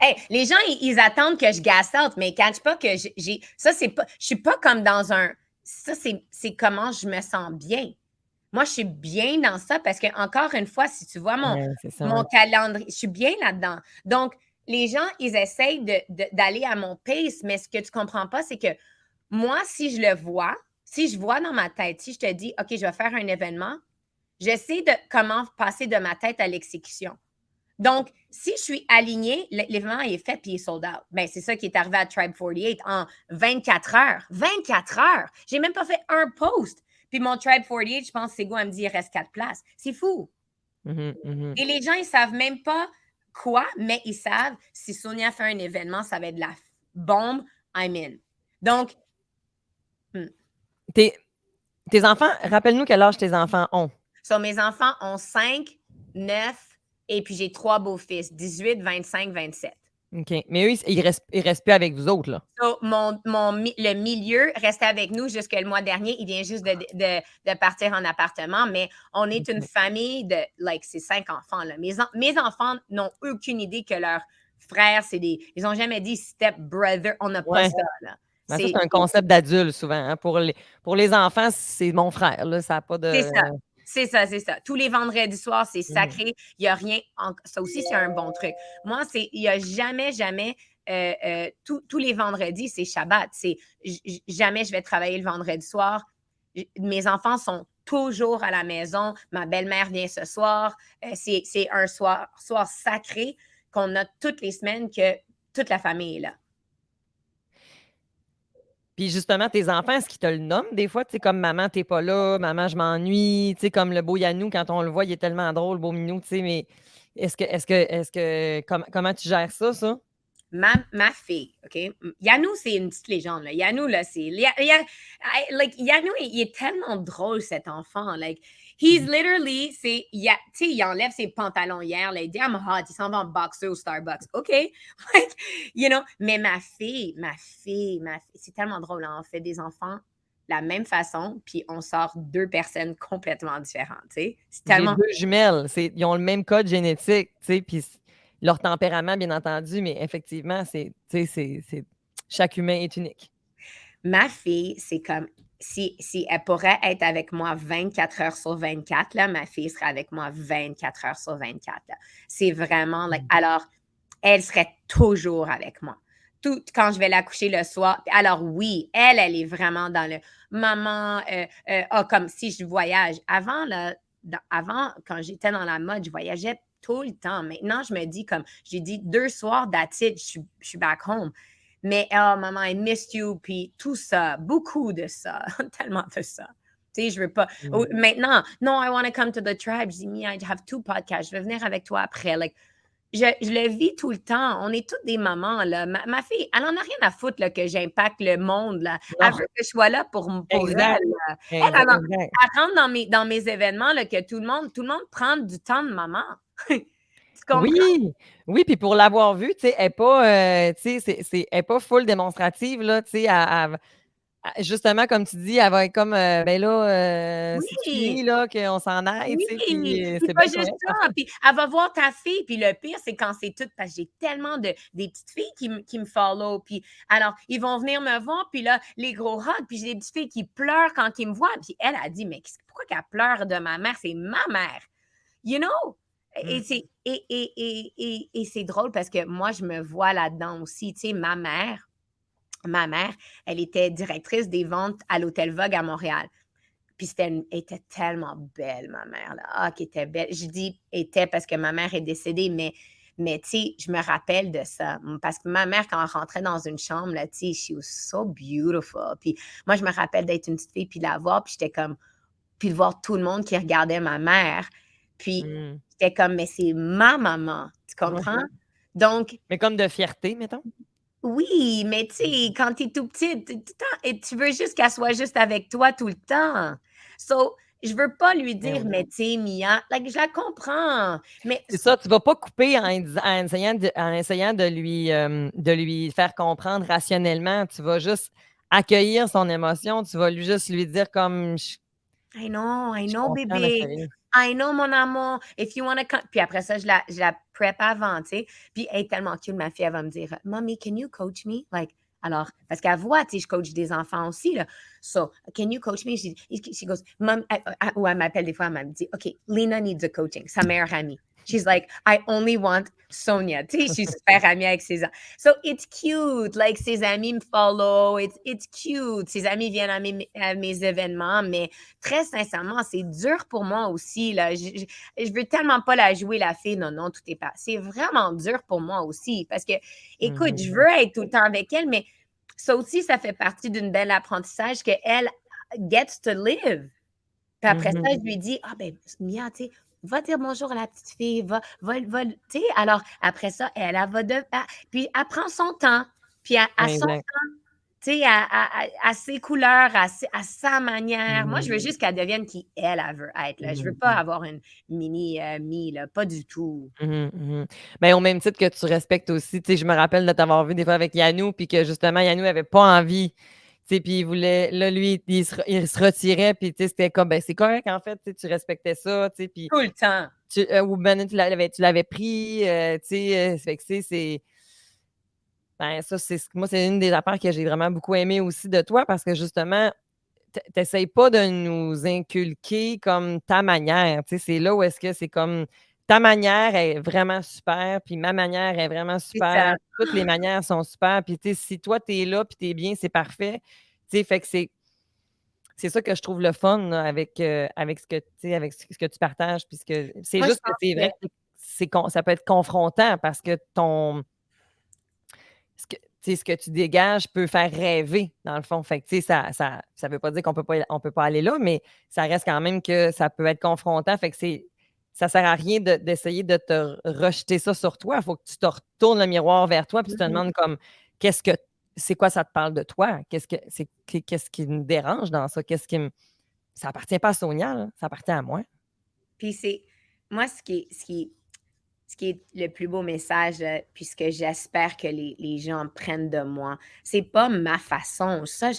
Speaker 2: hey, les gens, ils attendent que je gasse out, mais ils ne cachent pas que ça, c'est pas, je suis pas comme dans un, ça, c'est comment je me sens bien. Moi, je suis bien dans ça parce que, encore une fois, si tu vois mon calendrier, je suis bien là-dedans. Donc, les gens, ils essayent d'aller à mon pace, mais ce que tu comprends pas, c'est que moi, si je le vois, si je vois dans ma tête, si je te dis, OK, je vais faire un événement, j'essaie de comment passer de ma tête à l'exécution. Donc, si je suis alignée, l'événement est fait puis il est sold out. Bien, c'est ça qui est arrivé à Tribe 48 en 24 heures. 24 heures! J'ai même pas fait un post. Puis mon Tribe 48, je pense, Sego, elle me dit, il reste 4 places. C'est fou. Et les gens, ils savent même pas quoi, mais ils savent, si Sonia fait un événement, ça va être de la bombe, I'm in. Donc,
Speaker 1: Tes enfants, rappelle-nous quel âge tes enfants ont.
Speaker 2: Mes enfants ont 5, 9, et puis j'ai 3 beaux-fils, 18, 25, 27.
Speaker 1: OK. Mais eux, ils restent plus avec vous autres, là.
Speaker 2: Le milieu restait avec nous jusqu'à le mois dernier. Il vient juste de partir en appartement, mais on est une famille de, c'est 5 enfants, là. Mes enfants n'ont aucune idée que leurs frères, ils n'ont jamais dit step brother. On n'a pas ça, là.
Speaker 1: Ça, c'est un concept d'adulte, souvent. Hein. Pour les enfants, c'est mon frère, là. Ça n'a pas de...
Speaker 2: C'est ça. Tous les vendredis soirs, c'est sacré. Il n'y a rien. Ça aussi, c'est un bon truc. Moi, il n'y a jamais, tous les vendredis, c'est Shabbat. Jamais je vais travailler le vendredi soir. Mes enfants sont toujours à la maison. Ma belle-mère vient ce soir. C'est un soir sacré qu'on a toutes les semaines que toute la famille est là.
Speaker 1: Puis justement, tes enfants, est-ce qu'ils te le nomment des fois? Tu sais, comme maman, t'es pas là, maman, je m'ennuie. Tu sais, comme le beau Yannou, quand on le voit, il est tellement drôle, beau minou, tu sais, mais comment tu gères ça?
Speaker 2: Ma fille, OK? Yannou, c'est une petite légende. Là. Yannou, là, Yannou, il est tellement drôle, cet enfant. He's literally, il enlève ses pantalons hier, là, il dit, I'm hot, il s'en va en boxer au Starbucks. OK? Mais ma fille, c'est tellement drôle. Hein? On fait des enfants de la même façon, puis on sort 2 personnes complètement différentes, tu sais? C'est tellement...
Speaker 1: J'ai 2 jumelles, ils ont le même code génétique, tu sais, puis leur tempérament, bien entendu, mais effectivement, chaque humain est unique.
Speaker 2: Ma fille, c'est comme... Si elle pourrait être avec moi 24 heures sur 24, là, ma fille serait avec moi 24 heures sur 24. Là. C'est vraiment... alors, elle serait toujours avec moi. Quand je vais la coucher le soir. Alors oui, elle est vraiment dans le... Maman, comme si je voyage. Avant, quand j'étais dans la mode, je voyageais tout le temps. Maintenant, je me dis comme... J'ai dit 2 soirs, that's it, je suis back home. Mais, oh, maman, I missed you, puis tout ça, beaucoup de ça, tellement de ça. Tu sais, je veux pas. Maintenant, no, I want to come to the tribe. Je dis, I have 2 podcasts. Je vais venir avec toi après. je le vis tout le temps. On est toutes des mamans, là. Ma fille, elle en a rien à foutre, là, que j'impacte le monde, là. Elle
Speaker 1: Non,
Speaker 2: veut que je sois là pour elle,
Speaker 1: exact,
Speaker 2: là.
Speaker 1: exact.
Speaker 2: Elle rentre dans mes événements, là, que tout le monde prend du temps de maman. Tu comprends?
Speaker 1: Oui, oui, puis pour l'avoir vue, tu sais, elle est pas, tu sais, elle est pas full démonstrative, là, tu sais, justement, comme tu dis, elle va être comme, ben là, c'est-tu
Speaker 2: Oui!
Speaker 1: fini, là, qu'on s'en aille,
Speaker 2: Oui,
Speaker 1: tu sais, puis
Speaker 2: puis
Speaker 1: c'est
Speaker 2: pas
Speaker 1: bien
Speaker 2: juste
Speaker 1: correct, en
Speaker 2: ça,
Speaker 1: fait.
Speaker 2: puis elle va voir ta fille, puis le pire, c'est quand c'est tout parce que j'ai tellement des petites filles qui me follow, puis alors, ils vont venir me voir, puis là, les gros hugs, puis j'ai des petites filles qui pleurent quand ils me voient, puis elle a dit: «Mais pourquoi qu'elle pleure de ma mère? C'est ma mère!» You know?
Speaker 1: Mmh.
Speaker 2: Et c'est drôle parce que moi, je me vois là-dedans aussi. Tu sais, ma mère, elle était directrice des ventes à l'Hôtel Vogue à Montréal. Puis elle était tellement belle, ma mère, là. Ah, qu'elle était belle. Je dis était parce que ma mère est décédée, mais tu sais, je me rappelle de ça. Parce que ma mère, quand elle rentrait dans une chambre, là, tu sais, she was so beautiful. Puis moi, je me rappelle d'être une petite fille, puis de la voir, puis j'étais comme, puis de voir tout le monde qui regardait ma mère. Puis
Speaker 1: Mmh.
Speaker 2: j'étais comme, mais c'est ma maman, tu
Speaker 1: Ouais.
Speaker 2: comprends? Donc,
Speaker 1: Mais comme de fierté, mettons?
Speaker 2: oui, mais tu
Speaker 1: Mmh.
Speaker 2: sais, quand tu es tout petit, tout le temps et tu veux juste qu'elle soit juste avec toi tout le temps. So, je veux pas lui
Speaker 1: Ben
Speaker 2: dire:
Speaker 1: oui.
Speaker 2: «Mais tu sais, Mia», like, je la comprends, mais
Speaker 1: C'est ça, tu vas pas couper en essayant de lui faire comprendre rationnellement. Tu vas juste accueillir son émotion. Tu vas juste lui dire comme:
Speaker 2: I
Speaker 1: je suis
Speaker 2: know
Speaker 1: conscient, mais c'est
Speaker 2: bébé,
Speaker 1: rien».
Speaker 2: I know mon amour, if you wanna come» puis après ça, je la prep avant, tu sais, puis elle est tellement cute, ma fille, elle va me dire: «Mommy, can you coach me?» Like, alors parce qu'elle voit, tu sais, je coach des enfants aussi, là. So, «Can you coach me?» She goes, «Mom», ou elle m'appelle des fois, elle me dit: «OK, Lena needs a coaching», sa meilleure amie. She's like, «I only want Sonia». Tu sais, je suis super amie avec so it's cute, like ses amis me follow, it's cute. Ses amis viennent à mes événements, mais très sincèrement, c'est dur pour moi aussi, là. Je veux tellement pas la jouer, la fille. Non, non, tout est pas. C'est vraiment dur pour moi aussi parce que, écoute, je
Speaker 1: Mmh.
Speaker 2: veux être tout le temps avec elle, mais ça aussi, ça fait partie d'une belle apprentissage qu'elle gets to live. Puis après ça,
Speaker 1: Mmh.
Speaker 2: je lui dis: «Ah, ben, Mia, tu sais, va dire bonjour à la petite fille, va, tu sais, alors après ça, elle va puis elle prend son temps, puis à son
Speaker 1: Exact.
Speaker 2: tu sais, à ses couleurs, à sa manière. Moi, je
Speaker 1: Mmh.
Speaker 2: veux juste qu'elle devienne qui elle veut être, là. Je veux pas
Speaker 1: Mmh.
Speaker 2: avoir une mini, me, là, pas du tout.
Speaker 1: Mmh mh. Ben, au même titre que tu respectes aussi, tu sais, je me rappelle de t'avoir vu des fois avec Yannou, puis que justement Yannou avait pas envie, tu sais, puis il voulait là, lui, il se retirait, puis tu sais, c'était comme, ben, c'est correct en fait, tu sais, tu respectais ça, tu sais, puis
Speaker 2: Tout le temps.
Speaker 1: ou ben, tu l'avais pris, tu sais, fait que c'est ben, ça, moi, c'est une des affaires que j'ai vraiment beaucoup aimé aussi de toi parce que justement, tu pas de nous inculquer comme ta manière, tu sais, c'est là où est-ce que c'est comme ta manière est vraiment super, puis ma manière est vraiment
Speaker 2: C'est ça.
Speaker 1: super, toutes les manières sont super, puis tu sais, si toi tu es là puis tu es bien, c'est parfait. Tu sais, fait que c'est ça que je trouve le fun là, avec ce que tu sais, avec ce que tu partages puis ce que c'est
Speaker 2: Moi, je
Speaker 1: juste que
Speaker 2: pense
Speaker 1: c'est
Speaker 2: que
Speaker 1: vrai que ça peut être confrontant parce que ce que tu dégages peut faire rêver, dans le fond. Fait que, tu sais, ça veut pas dire qu'on peut pas aller là, mais ça reste quand même que ça peut être confrontant. Fait que ça sert à rien d'essayer de te rejeter ça sur toi. Il faut que tu te retournes le miroir vers toi puis tu te
Speaker 2: mmh
Speaker 1: demandes comme qu'est-ce que c'est quoi ça te parle de toi? Qu'est-ce qui me dérange dans ça? Ça appartient pas à Sonia, là, ça appartient à moi.
Speaker 2: Puis c'est moi, ce qui est le plus beau message, puis ce que j'espère que les gens prennent de moi, c'est pas ma façon. Ça,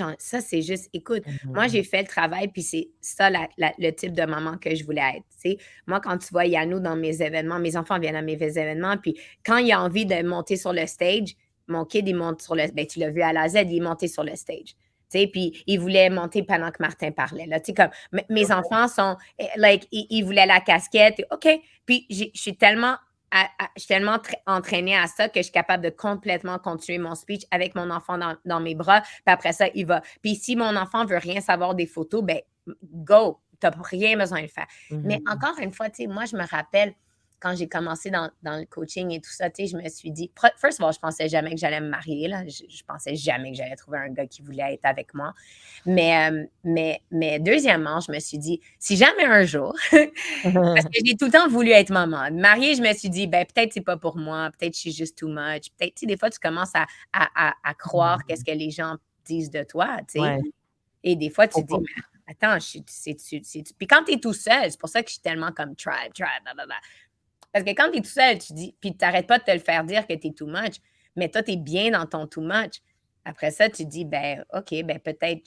Speaker 2: c'est juste, écoute, moi,
Speaker 1: Mmh.
Speaker 2: j'ai fait le travail, puis c'est ça le type de maman que je voulais être. Tu sais, moi, quand tu vois Yannou dans mes événements, mes enfants viennent à mes événements, puis quand il a envie de monter sur le stage, mon kid, il monte sur le. Ben, tu l'as vu à la Z, il est monté sur le stage. Tu sais, puis il voulait monter pendant que Martin parlait. Là. Tu sais, comme mes enfants sont, like, ils voulaient la casquette. OK. Puis je suis tellement je suis tellement entraînée à ça que je suis capable de complètement continuer mon speech avec mon enfant dans mes bras. Puis après ça, il va. Puis si mon enfant veut rien savoir des photos, ben go, tu n'as rien besoin de faire. Mais
Speaker 1: Mmh.
Speaker 2: encore une fois, tu sais, moi, je me rappelle, quand j'ai commencé dans le coaching et tout ça, tu sais, je me suis dit, first of all, je pensais jamais que j'allais me marier, là. Je pensais jamais que j'allais trouver un gars qui voulait être avec moi. Mais deuxièmement, je me suis dit, si jamais un jour, parce que j'ai tout le temps voulu être maman. Mariée, je me suis dit, ben peut-être c'est pas pour moi, peut-être je suis juste too much. Peut-être, tu sais, des fois, tu commences à croire qu'est-ce que les gens disent de toi, tu sais.
Speaker 1: Ouais.
Speaker 2: Et des fois, tu
Speaker 1: Faut
Speaker 2: te dis,
Speaker 1: pas.
Speaker 2: mais attends, Puis quand tu es tout seul, c'est pour ça que je suis tellement comme tribe, blablabla. Parce que quand tu es tout seul, tu dis, puis tu n'arrêtes pas de te le faire dire que tu es too much, mais toi, tu es bien dans ton too much. Après ça, tu dis, ben, OK, ben peut-être,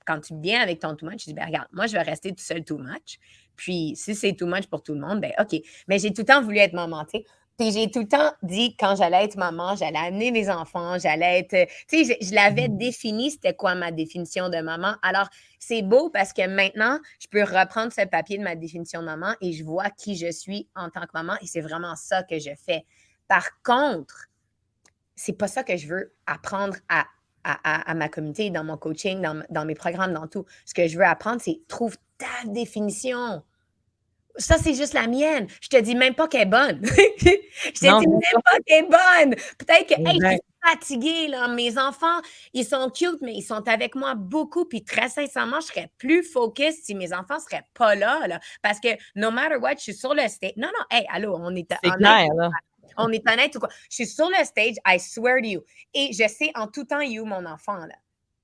Speaker 2: quand tu es bien avec ton too much, tu dis, ben regarde, moi, je vais rester tout seul too much. Puis si c'est too much pour tout le monde, ben OK. Mais j'ai tout le temps voulu être maman, tu sais. Puis j'ai tout le temps dit, quand j'allais être maman, j'allais amener mes enfants, j'allais être. Tu sais, je l'avais défini, c'était quoi ma définition de maman. Alors, c'est beau parce que maintenant, je peux reprendre ce papier de ma définition de maman et je vois qui je suis en tant que maman et c'est vraiment ça que je fais. Par contre, c'est pas ça que je veux apprendre à ma communauté, dans mon coaching, dans mes programmes, dans tout. Ce que je veux apprendre, c'est trouve ta définition. Ça, c'est juste la mienne. Je te dis même pas qu'elle est bonne. Je te
Speaker 1: Non,
Speaker 2: dis
Speaker 1: c'est
Speaker 2: même
Speaker 1: ça.
Speaker 2: pas qu'elle est bonne. Peut-être que, hey, je suis
Speaker 1: Exact.
Speaker 2: fatiguée, là. Mes enfants, ils sont cute, mais ils sont avec moi beaucoup. Puis très sincèrement, je serais plus focus si mes enfants seraient pas là, là. Parce que no matter what, je suis sur le stage. Non, non, hey, allô, on est
Speaker 1: C'est
Speaker 2: honnête.
Speaker 1: clair, là.
Speaker 2: On est honnête ou quoi? Je suis sur le stage, I swear to you. Et je sais en tout temps, il est où mon enfant, là.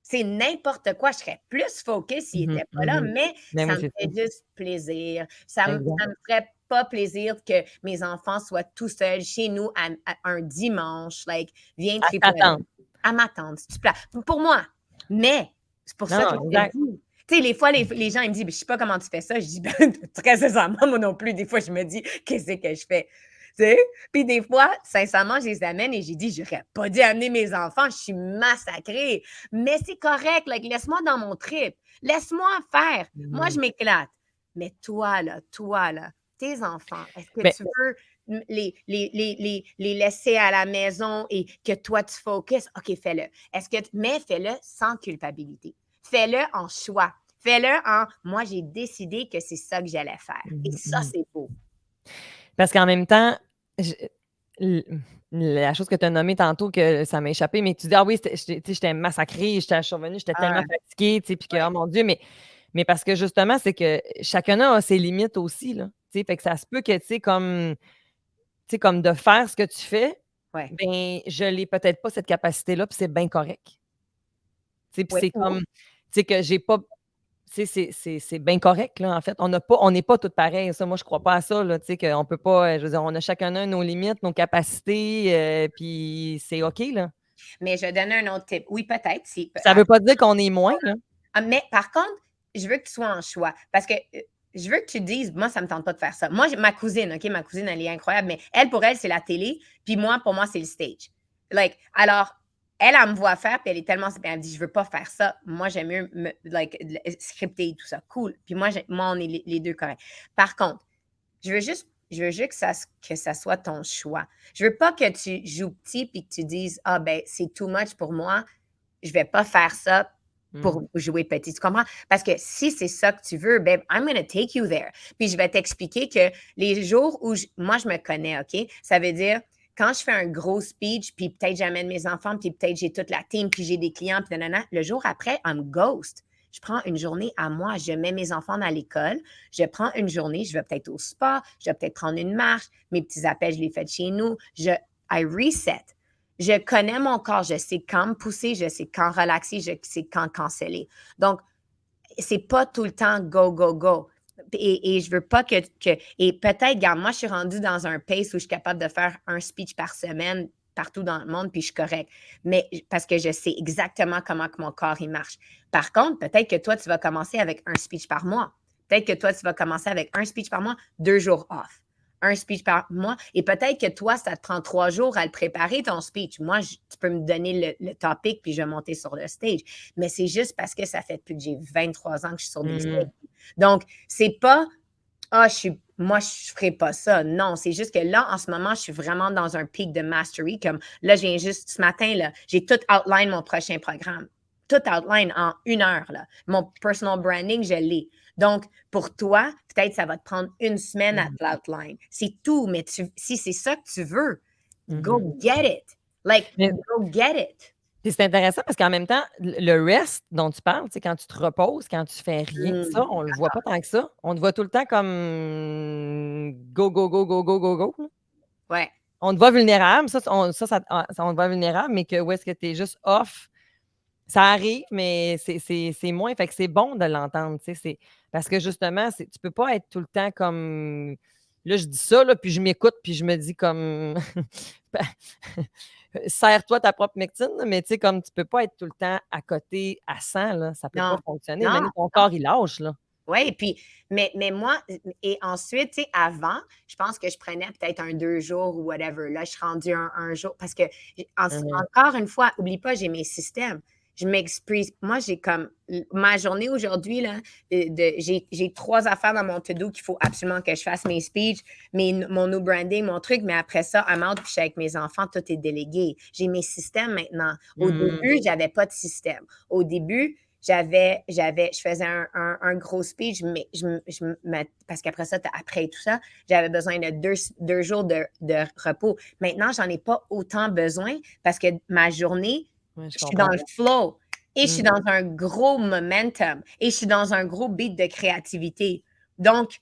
Speaker 2: C'est n'importe quoi. Je serais plus focus s'il n'était pas là, mais
Speaker 1: Ben
Speaker 2: ça
Speaker 1: oui,
Speaker 2: me
Speaker 1: c'est ça.
Speaker 2: fait juste plaisir. Ça me
Speaker 1: Exact.
Speaker 2: ferait pas plaisir que mes enfants soient tout seuls chez nous un dimanche. Like, viens
Speaker 1: À
Speaker 2: triper avec.
Speaker 1: t'attendre.
Speaker 2: À m'attendre, si tu plais. Pour moi. Mais c'est pour ça que
Speaker 1: Non,
Speaker 2: je te
Speaker 1: exact.
Speaker 2: dis. Tu sais, les fois, les gens ils me disent, je sais pas comment tu fais ça. Je dis, ben, très sincèrement, moi non plus. Des fois, je me dis, qu'est-ce que je fais? Tu sais? Puis des fois, sincèrement, je les amène et j'ai dit, j'aurais pas dû amener mes enfants, je suis massacrée. Mais c'est correct, like, laisse-moi dans mon trip. Laisse-moi faire. Moi, je m'éclate. Mais toi, là, tes enfants, est-ce que
Speaker 1: Ben,
Speaker 2: tu veux les laisser à la maison et que toi, tu focuses? OK, fais-le. Mais fais-le sans culpabilité. Fais-le en choix. Fais-le en moi, j'ai décidé que c'est ça que j'allais faire. Et ça, c'est beau.
Speaker 1: parce qu'en même temps, je l la chose que tu as nommée tantôt que ça m'a échappé, mais tu dis: «Ah oui, j'étais massacrée, je suis revenue, j'étais tellement
Speaker 2: Ah,
Speaker 1: fatiguée», tu sais, puis que,
Speaker 2: ouais.
Speaker 1: oh mon Dieu, mais parce que justement, c'est que chacun a ses limites aussi, là, tu sais, fait que ça se peut que, comme de faire ce que tu fais,
Speaker 2: Ouais.
Speaker 1: ben, je l'ai peut-être pas cette capacité-là, puis c'est bien correct. Tu sais, puis
Speaker 2: Oui.
Speaker 1: c'est comme, tu sais, que j'ai pas. Tu sais, c'est bien correct, là, en fait. On n'est pas toutes pareilles. Ça, moi, je crois pas à ça, là, tu sais, qu'on peut pas, je veux dire, on a chacun nos limites, nos capacités, puis c'est OK, là.
Speaker 2: Mais je vais donner un autre tip. Oui, peut-être. Si,
Speaker 1: Ça veut pas dire qu'on est moins, là.
Speaker 2: mais par contre, je veux que tu sois en choix. Parce que je veux que tu dises, moi, ça ne me tente pas de faire ça. Moi, ma cousine, OK, ma cousine, elle est incroyable, mais elle, pour elle, c'est la télé. Puis moi, pour moi, c'est le stage. Like, alors, elle me voit faire, puis elle est tellement. Elle me dit, je veux pas faire ça. Moi, j'aime mieux scripter et tout ça. Cool. Puis moi, on est les deux corrects. Par contre, je veux juste que ça soit ton choix. Je veux pas que tu joues petit puis que tu dises, ah, ben, c'est too much pour moi. Je vais pas faire ça pour
Speaker 1: Mmh.
Speaker 2: jouer petit. Tu comprends? Parce que si c'est ça que tu veux, ben, I'm going to take you there. Puis je vais t'expliquer que les jours où moi, je me connais, OK? Ça veut dire, quand je fais un gros speech, puis peut-être j'amène mes enfants, puis peut-être j'ai toute la team, puis j'ai des clients, puis nanana, le jour après, I'm ghost. Je prends une journée à moi, je mets mes enfants dans l'école, je prends une journée, je vais peut-être au spa, je vais peut-être prendre une marche, mes petits appels, je les fais de chez nous, I reset. Je connais mon corps, je sais quand me pousser, je sais quand relaxer, je sais quand canceller. Donc, c'est pas tout le temps go, go, go. Et je veux pas et peut-être, regarde, moi, je suis rendue dans un pace où je suis capable de faire un speech par semaine partout dans le monde, puis je suis correcte. Mais parce que je sais exactement comment que mon corps, il marche. Par contre, peut-être que toi, tu vas commencer avec un speech par mois. Peut-être que toi, tu vas commencer avec un speech par mois, 2 jours off. Un speech par mois. Et peut-être que toi, ça te prend 3 jours à le préparer, ton speech. Moi, tu peux me donner le topic, puis je vais monter sur le stage. Mais c'est juste parce que ça fait depuis que j'ai 23 ans que je suis sur des stages. Donc, c'est pas, moi, je ferai pas ça. Non, c'est juste que là, en ce moment, je suis vraiment dans un pic de mastery. Comme là, je viens juste, ce matin, là, j'ai tout outline mon prochain programme. Tout outline en 1 heure, là. Mon personal branding, je l'ai. Donc, pour toi, peut-être ça va te prendre 1 semaine à te l'outline. C'est tout, mais si c'est ça que tu veux, go get it. Like,
Speaker 1: Mais
Speaker 2: go get it.
Speaker 1: puis c'est intéressant parce qu'en même temps, le rest dont tu parles, tu sais, quand tu te reposes, quand tu fais rien, ça, on le voit pas tant que ça. On te voit tout le temps comme go, go, go, go, go, go, go, là.
Speaker 2: Ouais.
Speaker 1: On te voit vulnérable, on te voit vulnérable, mais que où est-ce que tu es juste off? Ça arrive, mais c'est moins, fait que c'est bon de l'entendre, tu sais, parce que justement, tu peux pas être tout le temps comme là, je dis ça, là, puis je m'écoute, puis je me dis comme serre-toi ta propre médecine, mais tu sais, comme tu peux pas être tout le temps à côté à 100 là, ça peut pas
Speaker 2: Non,
Speaker 1: fonctionner.
Speaker 2: non,
Speaker 1: Maintenant, ton
Speaker 2: non.
Speaker 1: corps, il lâche, là.
Speaker 2: Oui, puis, mais moi, et ensuite, tu sais, avant, je pense que je prenais peut-être un 2 jours ou whatever. Là, je suis rendue un jour parce que, encore une fois, oublie pas, j'ai mes systèmes. Je m'exprime. Moi, j'ai comme ma journée aujourd'hui, là, j'ai 3 affaires dans mon to-do qu'il faut absolument que je fasse mes speeches, mon new branding, mon truc, mais après ça, I'm out, puis je suis avec mes enfants, tout est délégué. J'ai mes systèmes maintenant. Au début, j'avais pas de système. Au début, je faisais un gros speech, mais parce qu'après ça, après tout ça, j'avais besoin de 2 jours de repos. Maintenant, j'en ai pas autant besoin parce que ma journée,
Speaker 1: Ouais, je
Speaker 2: je suis dans
Speaker 1: comprends.
Speaker 2: le flow et je suis dans un gros momentum et je suis dans un gros beat de créativité. Donc,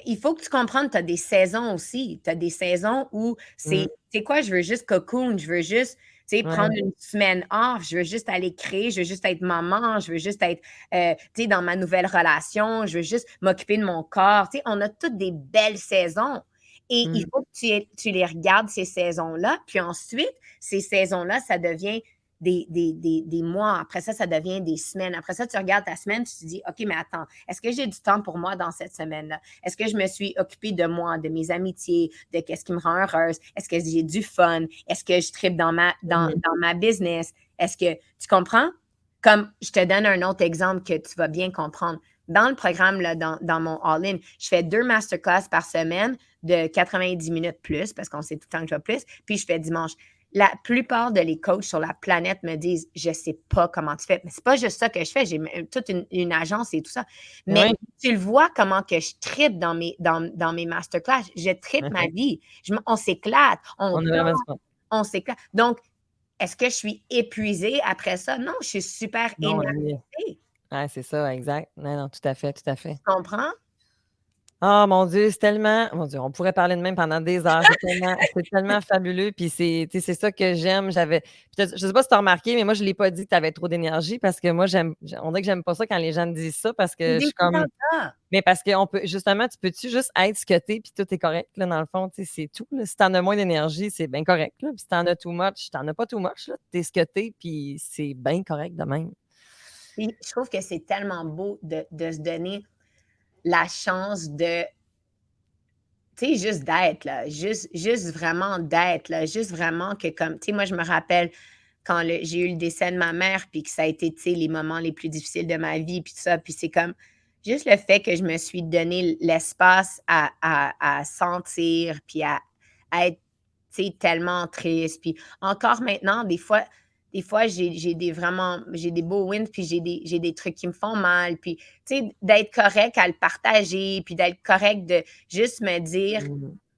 Speaker 2: il faut que tu comprennes, tu as des saisons aussi. Tu as des saisons où c'est quoi, je veux juste cocoon, je veux juste prendre
Speaker 1: Ouais.
Speaker 2: une semaine off, je veux juste aller créer, je veux juste être maman, je veux juste être dans ma nouvelle relation, je veux juste m'occuper de mon corps. On a toutes des belles saisons. Et il faut que tu les regardes, ces saisons-là. Puis ensuite, ces saisons-là, ça devient des mois. Après ça, ça devient des semaines. Après ça, tu regardes ta semaine, tu te dis, OK, mais attends, est-ce que j'ai du temps pour moi dans cette semaine-là? Est-ce que je me suis occupée de moi, de mes amitiés, de qu'est-ce qui me rend heureuse? Est-ce que j'ai du fun? Est-ce que je tripe dans ma business? Est-ce que tu comprends? Comme je te donne un autre exemple que tu vas bien comprendre. Dans le programme, là, dans mon All-In, je fais 2 masterclass par semaine de 90 minutes plus, parce qu'on sait tout le temps que je vais plus, puis je fais dimanche. La plupart de les coachs sur la planète me disent je sais pas comment tu fais. Mais c'est pas juste ça que je fais, j'ai toute une agence et tout ça. Mais tu le vois comment que je tripe dans mes masterclass. Je tripe ma vie. On s'éclate, on s'éclate. Donc, est-ce que je suis épuisée après ça? Non, je suis super
Speaker 1: Non,
Speaker 2: énervée.
Speaker 1: ouais, c'est ça, exact. Non, non, tout à fait, tout à fait.
Speaker 2: Tu comprends?
Speaker 1: Ah mon Dieu, c'est tellement mon Dieu, on pourrait parler de même pendant des heures. C'est tellement fabuleux, puis tu sais, c'est ça que j'aime. Je sais pas si tu as remarqué, mais moi, je l'ai pas dit que tu avais trop d'énergie parce que moi, on dirait que j'aime pas ça quand les gens me disent ça parce
Speaker 2: C'est
Speaker 1: que je suis
Speaker 2: décidant
Speaker 1: comme
Speaker 2: ça.
Speaker 1: mais parce qu'on peut justement, tu peux-tu juste être ce que tu es puis tout est correct, là, dans le fond, tu sais, c'est tout, là. Si tu en as moins d'énergie, c'est bien correct, là, puis si tu en as too much, tu en as pas too much, là. Tu es ce que tu es, puis c'est bien correct de même.
Speaker 2: Puis je trouve que c'est tellement beau de se donner la chance de tu sais, juste d'être là, juste vraiment d'être là, juste vraiment que comme, tu sais, moi, je me rappelle quand j'ai eu le décès de ma mère, puis que ça a été, tu sais, les moments les plus difficiles de ma vie, puis tout ça, puis c'est comme juste le fait que je me suis donné l'espace à sentir, puis à être, tu sais, tellement triste, puis encore maintenant, des fois j'ai des beaux wins, puis j'ai des trucs qui me font mal, puis tu sais, d'être correct à le partager, puis d'être correct de juste me dire,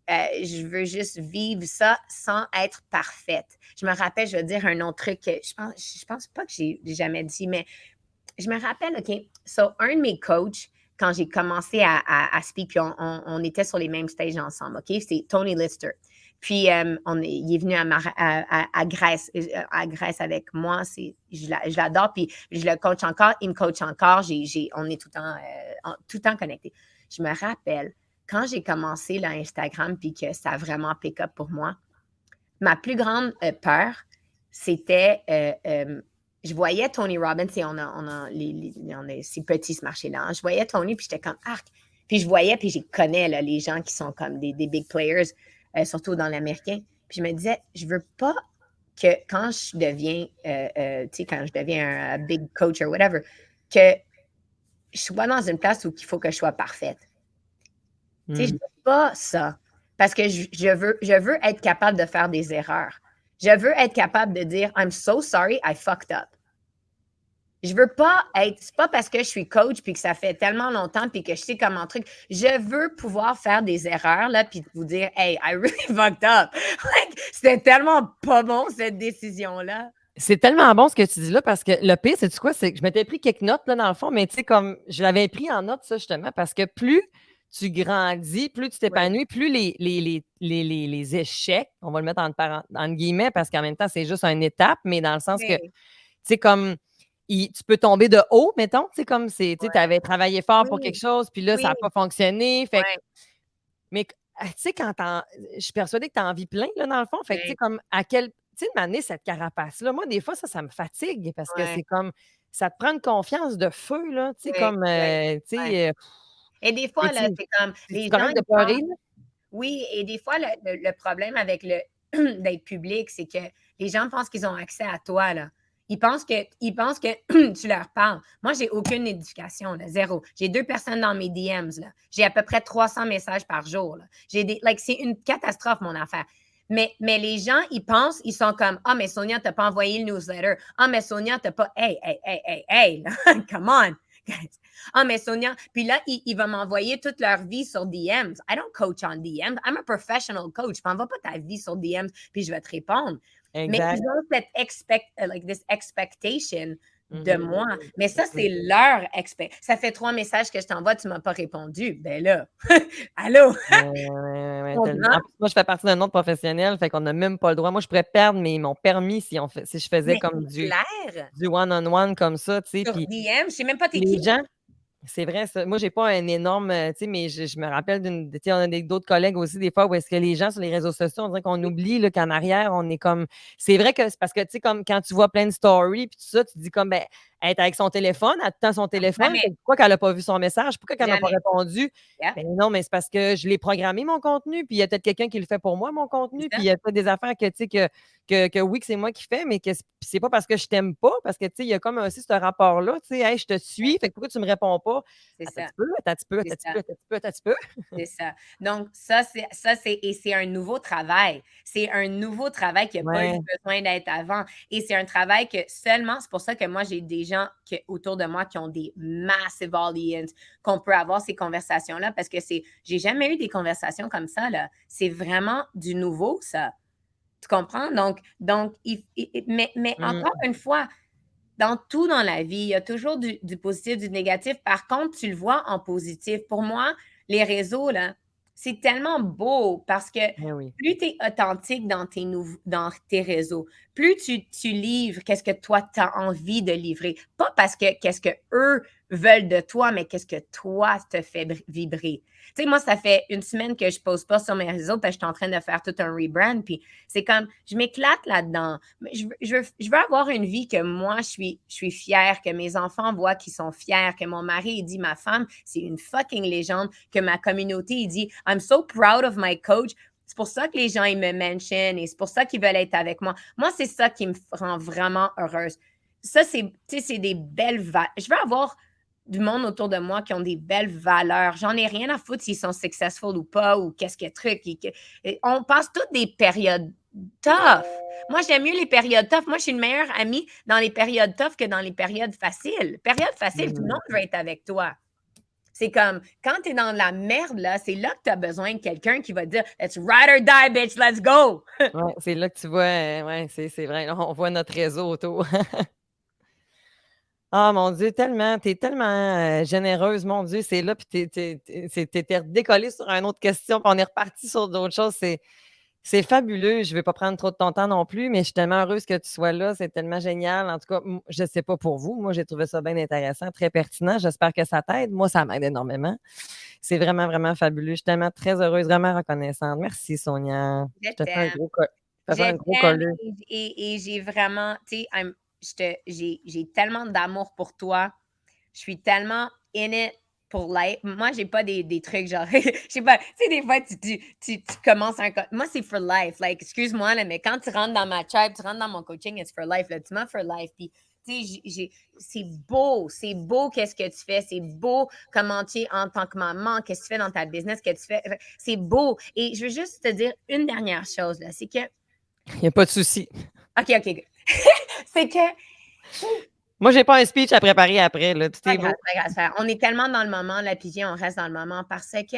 Speaker 2: je veux juste vivre ça sans être parfaite. Je me rappelle, je vais dire un autre truc que je pense pas que j'ai jamais dit, mais je me rappelle, OK, so un de mes coachs, quand j'ai commencé à speak, puis on était sur les mêmes stages ensemble, OK? C'est Tony Lister. Puis, il est venu à Grèce, avec moi. Je l'adore, puis je le coach encore, il me coach encore. On est tout le temps connectés. Je me rappelle, quand j'ai commencé là, Instagram, puis que ça a vraiment pick up pour moi, ma plus grande peur, c'était, je voyais Tony Robbins, et on a ces petits ce marché-là. Hein. Je voyais Tony, puis j'étais comme arc. Puis je voyais, puis je connais là, les gens qui sont comme des big players, surtout dans l'américain. Puis je me disais, je veux pas que quand je deviens, quand je deviens un big coach or whatever, que je sois dans une place où il faut que je sois parfaite. Tu sais, je veux pas ça. Parce que je veux être capable de faire des erreurs. Je veux être capable de dire I'm so sorry, I fucked up. Je veux pas être, c'est pas parce que je suis coach puis que ça fait tellement longtemps puis que je sais comment truc. Je veux pouvoir faire des erreurs là puis vous dire, hey, I really fucked up. Like, c'était tellement pas bon cette décision-là.
Speaker 1: C'est tellement bon ce que tu dis là parce que le pire, c'est quoi? C'est que je m'étais pris quelques notes là, dans le fond, mais tu sais, comme je l'avais pris en note, ça, justement, parce que plus tu grandis, plus tu
Speaker 2: Oui,
Speaker 1: t'épanouis, plus les échecs, on va le mettre entre guillemets, parce qu'en même temps, c'est juste une étape, mais dans le sens que, tu
Speaker 2: oui,
Speaker 1: sais, comme tu peux tomber de haut, mettons, tu sais, comme c'est, tu
Speaker 2: ouais.
Speaker 1: avais travaillé fort pour quelque
Speaker 2: Oui,
Speaker 1: chose, puis là, ça
Speaker 2: oui,
Speaker 1: n'a pas fonctionné. Fait que,
Speaker 2: ouais,
Speaker 1: mais tu sais, je suis persuadée que tu as envie plein, là, dans le fond. Fait que, tu sais,
Speaker 2: oui,
Speaker 1: comme à quel. Tu sais, de m'amener cette carapace-là, moi, des fois, ça me fatigue parce que
Speaker 2: ouais,
Speaker 1: c'est comme. Ça te prend une confiance de feu, là, tu sais,
Speaker 2: oui,
Speaker 1: comme.
Speaker 2: oui,
Speaker 1: Tu
Speaker 2: ouais.
Speaker 1: sais,
Speaker 2: Et des
Speaker 1: mais
Speaker 2: fois,
Speaker 1: tu
Speaker 2: là, c'est comme
Speaker 1: c'est
Speaker 2: les gens,
Speaker 1: correct de
Speaker 2: ils
Speaker 1: pleurer,
Speaker 2: pensent,
Speaker 1: là?
Speaker 2: oui, et des fois, le problème avec d'être public, c'est que les gens pensent qu'ils ont accès à toi, là. Ils pensent que tu leur parles. Moi, j'ai aucune éducation, là, zéro. J'ai 2 personnes dans mes DMs, là. J'ai à peu près 300 messages par jour, là. C'est une catastrophe, mon affaire. Mais les gens, ils pensent, ils sont comme, ah, mais Sonia, t'as pas envoyé le newsletter. Ah, mais Sonia, t'as pas, hey, hey, hey, hey, hey, come on. Ah, mais Sonia, puis là, il va m'envoyer toute leur vie sur DMs. I don't coach on DMs. I'm a professional coach. Je m'envoie pas ta vie sur DMs, puis je vais te répondre. Mais ils
Speaker 1: Exact.
Speaker 2: ont cette this expectation de
Speaker 1: Mhm.
Speaker 2: moi. Mais ça,
Speaker 1: Mhm.
Speaker 2: c'est leur expect. Ça fait 3 messages que je t'envoie, tu m'as pas répondu. Ben là, allô?
Speaker 1: Ouais,
Speaker 2: Tu
Speaker 1: tellement.
Speaker 2: comprends?
Speaker 1: En plus, moi, je fais partie d'un autre professionnel, fait qu'on n'a même pas le droit. Moi, je pourrais perdre mon permis si je faisais
Speaker 2: Mais
Speaker 1: comme
Speaker 2: c'est clair.
Speaker 1: du one-on-one comme ça, tu sais.
Speaker 2: Sur
Speaker 1: Puis
Speaker 2: DM, je sais même pas t'es qui.
Speaker 1: les gens, c'est vrai ça. Moi, j'ai pas un énorme, tu sais, mais je me rappelle tu sais, on a d'autres collègues aussi des fois où est-ce que les gens sur les réseaux sociaux, on dirait qu'on oublie là, qu'en arrière, on est comme c'est vrai que c'est parce que, tu sais, comme quand tu vois plein de stories puis tout ça, tu te dis comme, ben, elle est avec son téléphone, elle attend son téléphone,
Speaker 2: Jamais,
Speaker 1: fait que pourquoi qu'elle a pas vu son message? Pourquoi qu'elle m'a pas
Speaker 2: jamais.
Speaker 1: répondu?
Speaker 2: Yeah,
Speaker 1: Ben non, mais c'est parce que je l'ai programmé mon contenu, puis il y a peut-être quelqu'un qui le fait pour moi, mon
Speaker 2: c'est
Speaker 1: contenu, puis
Speaker 2: ça.
Speaker 1: il y a peut-être des affaires que, tu sais, que oui, que c'est moi qui fais, mais que c'est pas parce que je t'aime pas, parce que, tu sais, il y a comme aussi ce rapport-là, tu sais, hey, je te suis, fait que pourquoi tu me réponds pas?
Speaker 2: C'est
Speaker 1: Attends un
Speaker 2: ça.
Speaker 1: petit peu, attends un petit peu, attends
Speaker 2: C'est
Speaker 1: un petit
Speaker 2: ça.
Speaker 1: peu, attends un petit peu, attends un petit peu.
Speaker 2: C'est ça. Donc, et c'est un nouveau travail. C'est un nouveau travail qui n'a pas eu
Speaker 1: Ouais,
Speaker 2: besoin d'être avant. Et c'est un travail que seulement, c'est pour ça que moi, j'ai des gens autour de moi qui ont des massive audience, qu'on peut avoir ces conversations-là, parce que j'ai jamais eu des conversations comme ça, là. C'est vraiment du nouveau, ça. Tu comprends? Donc mais encore
Speaker 1: mmh,
Speaker 2: une fois, dans tout dans la vie, il y a toujours du positif, du négatif. Par contre, tu le vois en positif. Pour moi, les réseaux, là, c'est tellement beau parce que
Speaker 1: eh oui.
Speaker 2: plus tu es authentique dans tes réseaux, plus tu livres qu'est-ce que toi, tu as envie de livrer. Pas parce que qu'est-ce que eux veulent de toi, mais qu'est-ce que toi te fait vibrer. Tu sais, moi, ça fait une semaine que je ne pose pas sur mes réseaux parce que je suis en train de faire tout un rebrand. Puis c'est comme, je m'éclate là-dedans. Mais je veux avoir une vie que moi, je suis fière, que mes enfants voient qu'ils sont fiers, que mon mari, il dit, ma femme, c'est une fucking légende, que ma communauté, il dit, I'm so proud of my coach. C'est pour ça que les gens, ils me mentionnent et c'est pour ça qu'ils veulent être avec moi. Moi, c'est ça qui me rend vraiment heureuse. Ça, c'est des belles valeurs. Je veux avoir du monde autour de moi qui ont des belles valeurs. J'en ai rien à foutre s'ils sont successful ou pas, ou qu'est-ce que truc. On passe toutes des périodes tough. Moi, j'aime mieux les périodes tough. Moi, je suis une meilleure amie dans les périodes tough que dans les périodes faciles. Période facile, tout le monde
Speaker 1: Mmh.
Speaker 2: veut être avec toi. C'est comme quand tu es dans la merde, là, c'est là que tu as besoin de quelqu'un qui va te dire Let's ride or die, bitch, let's go.
Speaker 1: Ouais, c'est là que tu vois, ouais, c'est vrai, là, on voit notre réseau autour. Ah mon Dieu, tellement, tu es tellement, généreuse, mon Dieu, c'est là, puis tu redécollée sur une autre question, puis on est reparti sur d'autres choses. C'est fabuleux. Je ne vais pas prendre trop de ton temps non plus, mais je suis tellement heureuse que tu sois là. C'est tellement génial. En tout cas, je ne sais pas pour vous. Moi, j'ai trouvé ça bien intéressant, très pertinent. J'espère que ça t'aide. Moi, ça m'aide énormément. C'est vraiment, vraiment fabuleux. Je suis tellement très heureuse, vraiment reconnaissante. Merci, Sonia.
Speaker 2: Je
Speaker 1: Je te fais un
Speaker 2: t'aime.
Speaker 1: je te fais
Speaker 2: Je
Speaker 1: un gros
Speaker 2: t'aime
Speaker 1: colleux.
Speaker 2: et j'ai vraiment, tu sais, j'ai tellement d'amour pour toi. Je suis tellement in it pour life. Moi, j'ai pas des trucs genre, je sais pas, tu sais, des fois, tu commences moi, c'est for life. Like, excuse-moi, là, mais quand tu rentres dans ma tribe, tu rentres dans mon coaching, it's for life. Là, tu m'as for life. Puis, tu sais, c'est beau qu'est-ce que tu fais. C'est beau comment tu es en tant que maman, qu'est-ce que tu fais dans ta business, qu'est-ce que tu fais. C'est beau. Et je veux juste te dire une dernière chose, là, c'est que
Speaker 1: Il n'y a pas de souci.
Speaker 2: OK, OK, good. C'est que, tu sais,
Speaker 1: Moi, j'ai pas un speech à préparer après, là. Tout
Speaker 2: Pas
Speaker 1: est
Speaker 2: grave,
Speaker 1: beau.
Speaker 2: pas grave. On est tellement dans le moment, là, puis on reste dans le moment parce que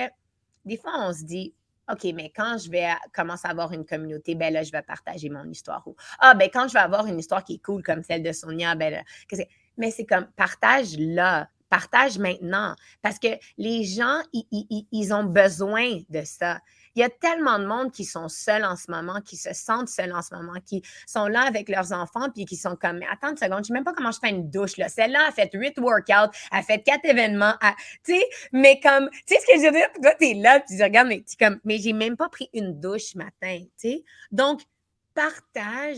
Speaker 2: des fois, on se dit, OK, mais quand je vais commencer à avoir une communauté, ben là, je vais partager mon histoire. Ou, ah, ben quand je vais avoir une histoire qui est cool comme celle de Sonia, ben là, mais c'est comme partage là, partage maintenant. Parce que les gens, ils ont besoin de ça. Il y a tellement de monde qui sont seuls en ce moment, qui se sentent seuls en ce moment, qui sont là avec leurs enfants, puis qui sont comme, mais attends une seconde, je sais même pas comment je fais une douche, là. Celle-là a fait 8 workouts, a fait 4 événements, tu sais, mais comme, tu sais ce que je veux dire? Toi, t'es là, puis tu regardes, mais tu comme, mais j'ai même pas pris une douche ce matin, tu sais. Donc, partage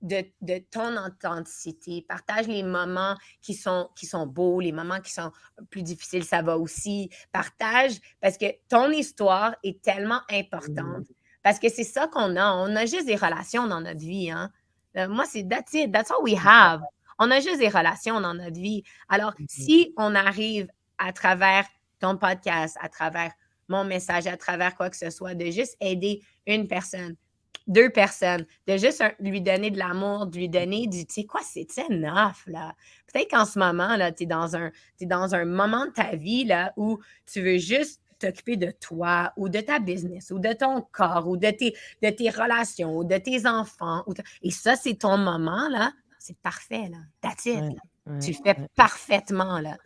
Speaker 2: de ton authenticité. Partage les moments qui sont beaux, les moments qui sont plus difficiles, ça va aussi. Partage parce que ton histoire est tellement importante. Parce que c'est ça qu'on a. On a juste des relations dans notre vie. Hein? Moi, c'est that's it. That's all we have. On a juste des relations dans notre vie. Alors, si on arrive à travers ton podcast, à travers mon message, à travers quoi que ce soit, de juste aider une personne, 2 personnes, de juste lui donner de l'amour, de lui donner du, tu sais quoi, c'est enough, là. Peut-être qu'en ce moment, là, tu es dans un moment de ta vie, là, où tu veux juste t'occuper de toi ou de ta business ou de ton corps ou de tes relations ou de tes enfants. Et ça, c'est ton moment, là. C'est parfait, là. That's it.
Speaker 1: Ouais,
Speaker 2: Tu
Speaker 1: ouais,
Speaker 2: fais
Speaker 1: ouais.
Speaker 2: parfaitement, là.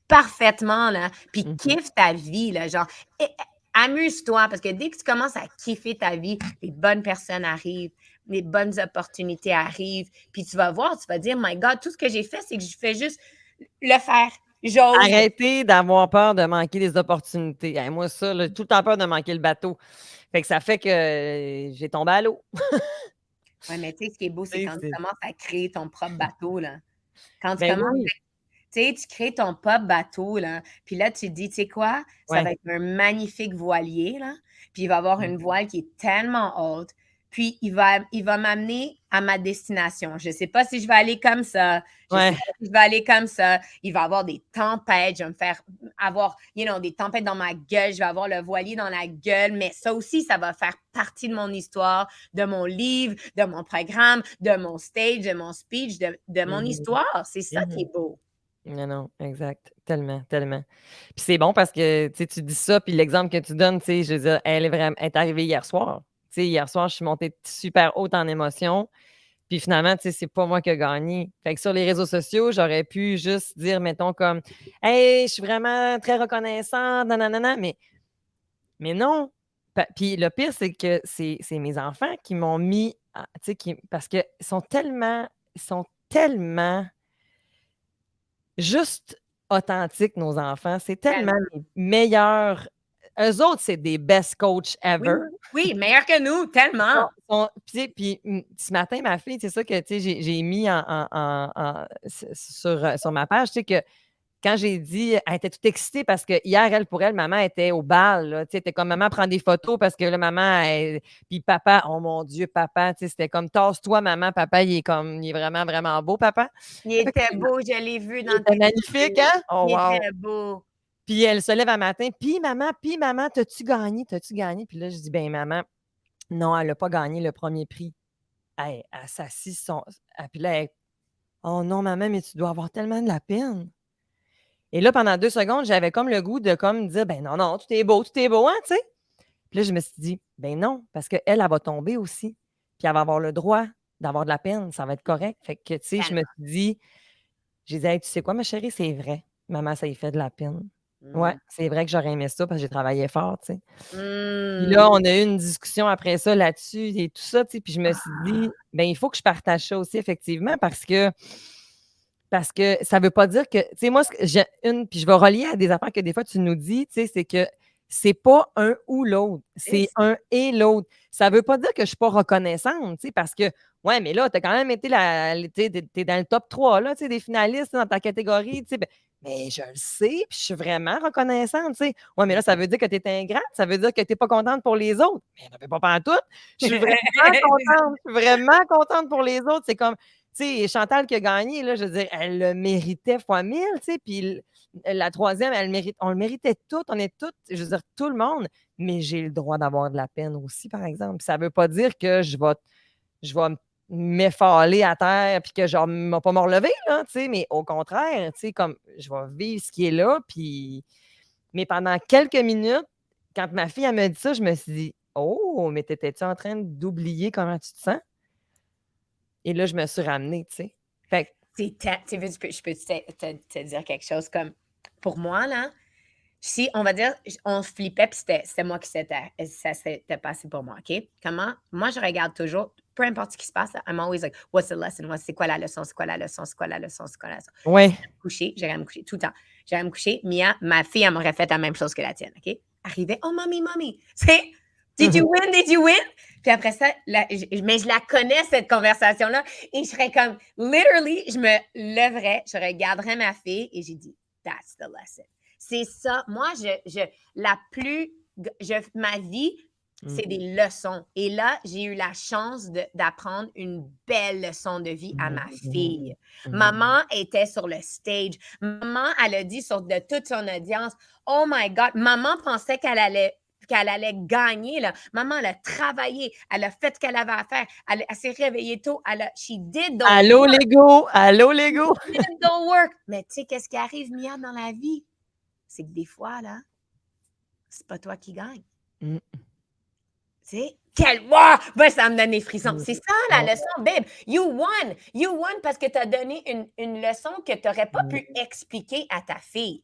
Speaker 2: Parfaitement, là. Puis
Speaker 1: Mhm.
Speaker 2: kiffe ta vie, là. Genre, amuse-toi, parce que dès que tu commences à kiffer ta vie, les bonnes personnes arrivent, les bonnes opportunités arrivent, puis tu vas voir, tu vas dire, My God, tout ce que j'ai fait, c'est que je fais juste le faire. J'ose.
Speaker 1: Arrêtez d'avoir peur de manquer des opportunités. Hey, moi, ça, là, tout le temps peur de manquer le bateau. Fait que ça fait que j'ai tombé à l'eau.
Speaker 2: Ouais, mais tu sais, ce qui est beau, c'est
Speaker 1: Tu
Speaker 2: quand
Speaker 1: sais,
Speaker 2: tu commences à créer ton propre bateau, là. Quand tu
Speaker 1: Ben
Speaker 2: commences,
Speaker 1: oui,
Speaker 2: tu sais, tu crées ton propre bateau, là, puis là, tu te dis, tu sais quoi, ça
Speaker 1: ouais.
Speaker 2: va être un magnifique voilier, là, puis il va avoir une voile qui est tellement haute, puis il va m'amener à ma destination. Je ne sais pas si je vais aller comme ça, je ne sais
Speaker 1: Ouais.
Speaker 2: pas si je vais aller comme ça. Il va y avoir des tempêtes, je vais me faire avoir, des tempêtes dans ma gueule, je vais avoir le voilier dans la gueule, mais ça aussi, ça va faire partie de mon histoire, de mon livre, de mon programme, de mon stage, de mon speech, de mon
Speaker 1: Mhm,
Speaker 2: histoire. C'est ça qui
Speaker 1: mhm.
Speaker 2: est beau.
Speaker 1: Non, non, exact. Tellement, tellement. Puis c'est bon parce que tu dis ça, puis l'exemple que tu donnes, je veux dire, elle est arrivée hier soir. Hier soir, je suis montée super haute en émotion. Puis finalement, c'est pas moi qui ai gagné. Fait que sur les réseaux sociaux, j'aurais pu juste dire, mettons, comme Hey, je suis vraiment très reconnaissante, nanana, mais non. Puis le pire, c'est que c'est mes enfants qui m'ont mis, parce qu'ils sont tellement juste authentiques, nos enfants. C'est tellement
Speaker 2: Tellement.
Speaker 1: les meilleurs. Eux autres, c'est des best coachs
Speaker 2: Oui,
Speaker 1: ever.
Speaker 2: oui, meilleur que nous, tellement.
Speaker 1: Ce matin, ma fille, c'est ça que j'ai mis sur ma page, que quand j'ai dit, elle était toute excitée parce que hier, pour elle, maman était au bal. Là, elle était comme maman prend des photos parce que là, maman, puis papa, oh mon Dieu, papa, c'était comme tasse-toi, maman, papa, il est vraiment, vraiment beau, papa.
Speaker 2: Il
Speaker 1: Fait que
Speaker 2: était beau, je l'ai vu
Speaker 1: il
Speaker 2: dans
Speaker 1: était
Speaker 2: tes
Speaker 1: magnifique,
Speaker 2: stories.
Speaker 1: hein? Oh,
Speaker 2: Il
Speaker 1: wow!
Speaker 2: était beau.
Speaker 1: Puis elle se lève un matin, puis maman, t'as-tu gagné? T'as-tu gagné? Puis là, je dis, ben maman, non, elle n'a pas gagné le premier prix. Elle s'assit puis là, «Oh non, maman, mais tu dois avoir tellement de la peine». Et là, pendant 2 secondes, j'avais comme le goût de comme dire: «Ben non, non, tout est beau, hein», tu sais? Puis là, je me suis dit: «Ben non, parce qu'elle, elle va tomber aussi, puis elle va avoir le droit d'avoir de la peine, ça va être correct». Fait que, tu sais, je me
Speaker 2: Tellement.
Speaker 1: suis dit, j'ai dit: «Hey, tu sais quoi, ma chérie? C'est vrai, maman, ça lui fait de la peine. Ouais,
Speaker 2: Mmh.
Speaker 1: c'est vrai que j'aurais aimé ça parce que j'ai travaillé fort», tu sais? Puis
Speaker 2: Mmh.
Speaker 1: là, on a eu une discussion après ça là-dessus et tout ça, tu sais, puis je me suis dit: «Ben, il faut que je partage ça aussi effectivement parce que ça veut pas dire que» tu sais, moi, ce que j'ai une puis je vais relier à des affaires que des fois tu nous dis, tu sais, c'est que c'est pas un ou l'autre,
Speaker 2: C'est
Speaker 1: c'est
Speaker 2: ça.
Speaker 1: un et l'autre. Ça veut pas dire que je suis pas reconnaissante, tu sais, parce que ouais, mais là, tu as quand même été tu es dans le top 3 là, tu sais, des finalistes dans ta catégorie, tu sais, mais je le sais, puis je suis vraiment reconnaissante, tu sais. Ouais, mais là, ça veut dire que tu es ingrate, ça veut dire que tu es pas contente pour les autres. Mais non, mais pas pantoute. Je suis vraiment contente pour les autres. C'est comme tu sais, Chantal qui a gagné, là, je veux dire, elle le méritait fois 1000, tu sais, puis la troisième, on le méritait toutes, on est toutes, je veux dire, tout le monde, mais j'ai le droit d'avoir de la peine aussi, par exemple. Ça ne veut pas dire que je vais m'effaler à terre puis que genre m'a pas me relever, là, tu sais, mais au contraire, tu sais, comme je vais vivre ce qui est là, puis mais pendant quelques minutes, quand ma fille, elle m'a dit ça, je me suis dit: «Oh, mais t'étais-tu en train d'oublier comment tu te sens?» Et là, je me suis ramenée, tu sais. Fait que
Speaker 2: Tu veux, je peux te dire quelque chose comme, pour moi, là, si, on va dire, on flippait, puis c'était moi qui ça s'était passé pour moi, OK? Comment? Moi, je regarde toujours, peu importe ce qui se passe, là, I'm always like, what's the lesson? C'est quoi la leçon? C'est quoi la leçon? C'est quoi la leçon? C'est quoi la leçon?
Speaker 1: ouais.
Speaker 2: J'irais me coucher tout le temps. J'irais me coucher. Mia, ma fille, elle m'aurait fait la même chose que la tienne, OK? Arrivait, oh, mommy, mommy. C'est, did you win? Did you win? Puis après ça, mais je la connais, cette conversation-là. Et je serais comme, literally, je me leverais, je regarderais ma fille et j'ai dit, that's the lesson. C'est ça. Moi, ma vie, c'est des leçons. Et là, j'ai eu la chance d'apprendre une belle leçon de vie à ma fille. Maman était sur le stage. Maman, elle a dit de toute son audience, oh my God, maman pensait qu'elle allait gagner. Là. Maman, elle a travaillé, elle a fait ce qu'elle avait à faire, elle s'est réveillée tôt, she did the
Speaker 1: Allô,
Speaker 2: work.
Speaker 1: Lego! Allô, Lego!
Speaker 2: She did the work. Mais tu sais, qu'est-ce qui arrive, Mia, dans la vie? C'est que des fois, là, c'est pas toi qui gagne. Tu sais, ben, ça me donne des frissons. C'est ça, la leçon, babe. You won. You won parce que tu as donné une leçon que tu n'aurais pas pu expliquer à ta fille.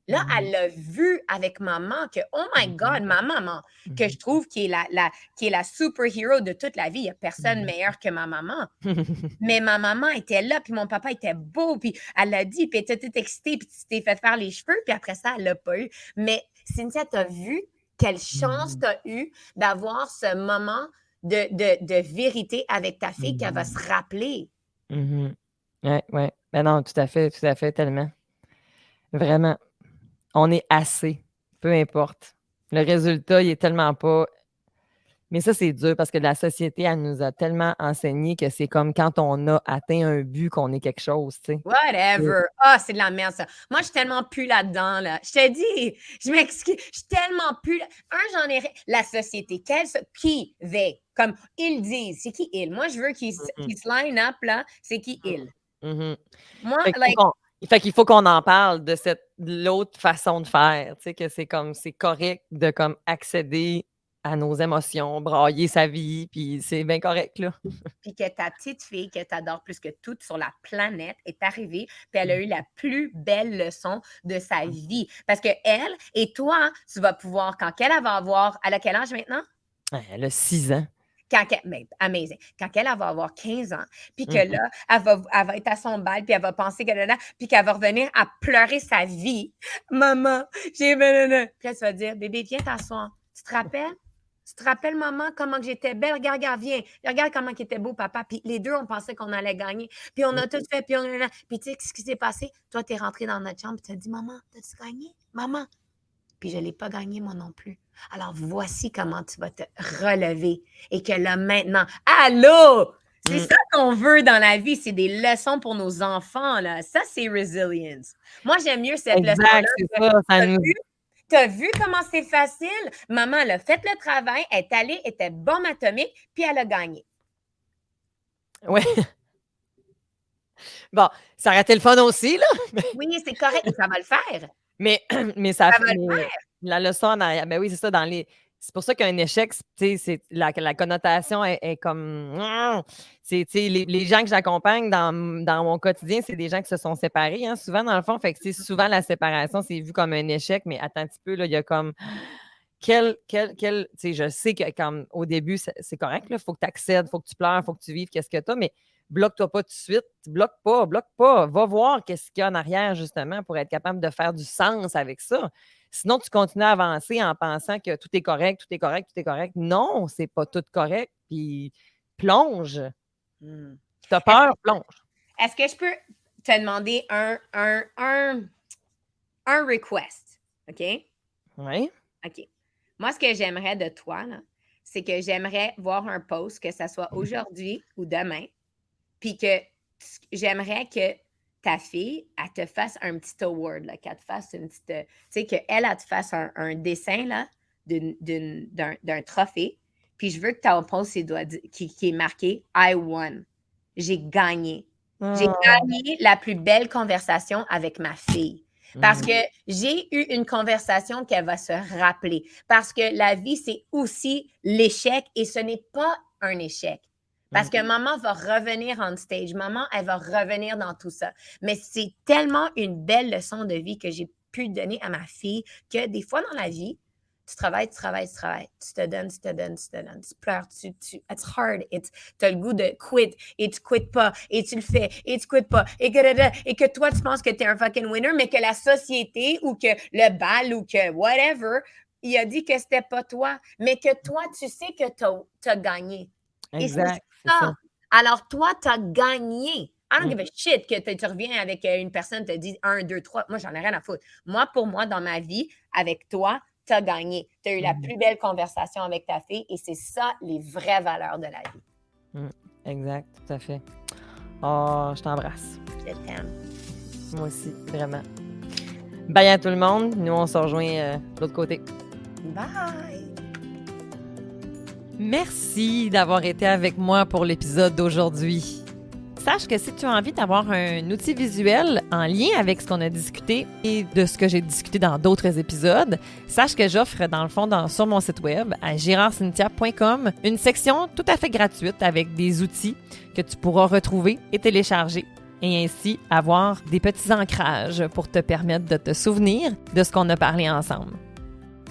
Speaker 2: Là, elle l'a vu avec maman que, oh my God, ma maman, que je trouve qui est la superhero de toute la vie. Il n'y a personne meilleur que ma maman. Mais ma maman était là, puis mon papa était beau, puis elle l'a dit, puis elle était toute excitée, puis tu t'es fait faire les cheveux, puis après ça, elle l'a pas eu. Mais Cynthia, tu as vu quelle chance tu as eu d'avoir ce moment de vérité avec ta fille qu'elle va se rappeler.
Speaker 1: Oui, oui. Ben non, tout à fait, tellement. Vraiment. On est assez, peu importe. Le résultat, il est tellement pas. Mais ça, c'est dur parce que la société, elle nous a tellement enseigné que c'est comme quand on a atteint un but qu'on est quelque chose, tu sais.
Speaker 2: Whatever. Ah, c'est de la merde, ça. Moi, je suis tellement plus là-dedans, là. Je te dis, je m'excuse, je suis tellement plus là. J'en ai. La société, qui va? Comme ils disent, c'est qui ils? Moi, je veux qu'ils se line up, là. C'est qui ils? Moi,
Speaker 1: Fait qu'il faut qu'on en parle de l'autre façon de faire, tu sais, que c'est correct de comme accéder à nos émotions, brailler sa vie, puis c'est bien correct, là.
Speaker 2: Puis que ta petite fille que tu adores plus que toute sur la planète est arrivée, puis elle a eu la plus belle leçon de sa vie. Parce que elle et toi, tu vas pouvoir, elle a quel âge maintenant?
Speaker 1: Elle a 6 ans.
Speaker 2: Amazing. Quand elle va avoir 15 ans, puis que là, elle va être à son bal, puis elle va penser que là, puis qu'elle va revenir à pleurer sa vie. Maman, j'ai mal. Puis elle va dire, bébé, viens t'asseoir. Tu te rappelles? Tu te rappelles, maman, comment que j'étais belle? Regarde, viens. Regarde comment il était beau, papa. Puis les deux, on pensait qu'on allait gagner. Puis on a tout fait, puis tu sais ce qui s'est passé? Toi, tu es rentrée dans notre chambre, puis tu as dit, maman, t'as-tu gagné? Maman. Puis je ne l'ai pas gagné, moi non plus. Alors, voici comment tu vas te relever. Et que là, maintenant, allô! C'est ça qu'on veut dans la vie. C'est des leçons pour nos enfants, là. Ça, c'est resilience. Moi, j'aime mieux cette leçon-là.
Speaker 1: Exact, c'est ça.
Speaker 2: T'as vu comment c'est facile? Maman, elle a fait le travail, elle est allée, elle était bombe atomique, puis elle a gagné.
Speaker 1: Oui. Bon, ça aurait été le fun aussi, là.
Speaker 2: Oui, c'est correct, ça va le faire.
Speaker 1: Mais
Speaker 2: Ça va le faire.
Speaker 1: La leçon en arrière, ben oui, c'est ça, c'est pour ça qu'un échec, tu sais, c'est la connotation est comme, c'est, tu sais, les gens que j'accompagne dans mon quotidien, c'est des gens qui se sont séparés, hein, souvent, dans le fond. Fait que, souvent, la séparation, c'est vu comme un échec, mais attends un petit peu, là, il y a comme, tu sais, je sais que, comme, au début, c'est correct, là, il faut que tu accèdes, il faut que tu pleures, il faut que tu vives, qu'est-ce que tu as, mais bloque-toi pas tout de suite. Bloque pas. Va voir qu'est-ce qu'il y a en arrière, justement, pour être capable de faire du sens avec ça. Sinon, tu continues à avancer en pensant que tout est correct, tout est correct, tout est correct. Non, c'est pas tout correct. Puis plonge. Tu as peur, plonge.
Speaker 2: Est-ce que je peux te demander un request? OK?
Speaker 1: Oui.
Speaker 2: OK. Moi, ce que j'aimerais de toi, là, c'est que j'aimerais voir un post, que ce soit aujourd'hui ou demain, puis que j'aimerais que ta fille, elle te fasse un petit award, là, qu'elle te fasse une petite. Tu sais, qu'elle te fasse un dessin là, d'un trophée, Puis je veux que ton post qui est marqué « I won ». J'ai gagné. J'ai gagné la plus belle conversation avec ma fille. Parce que j'ai eu une conversation qu'elle va se rappeler. Parce que la vie, c'est aussi l'échec et ce n'est pas un échec. Parce que maman va revenir on stage. Maman, elle va revenir dans tout ça. Mais c'est tellement une belle leçon de vie que j'ai pu donner à ma fille que des fois dans la vie, tu travailles. Tu te donnes. Tu pleures, it's hard. Tu as le goût de quit et tu quittes pas et tu le fais et tu quittes pas et que toi, tu penses que tu es un fucking winner, mais que la société ou que le bal ou que whatever, il a dit que c'était pas toi, mais que toi, tu sais que tu as gagné.
Speaker 1: Exact.
Speaker 2: Et c'est ça. Alors, toi, tu as gagné. I don't give a shit que tu reviens avec une personne te dit 1, 2, 3. Moi, j'en ai rien à foutre. Moi, pour moi, dans ma vie, avec toi, tu as gagné. Tu as eu la plus belle conversation avec ta fille et c'est ça, les vraies valeurs de la vie.
Speaker 1: Exact, tout à fait. Oh, je t'embrasse.
Speaker 2: Je t'aime.
Speaker 1: Moi aussi, vraiment. Bye à tout le monde. Nous, on se rejoint de l'autre côté.
Speaker 2: Bye!
Speaker 1: Merci d'avoir été avec moi pour l'épisode d'aujourd'hui. Sache que si tu as envie d'avoir un outil visuel en lien avec ce qu'on a discuté et de ce que j'ai discuté dans d'autres épisodes, sache que j'offre dans le fond sur mon site web à girardcynthia.com une section tout à fait gratuite avec des outils que tu pourras retrouver et télécharger et ainsi avoir des petits ancrages pour te permettre de te souvenir de ce qu'on a parlé ensemble.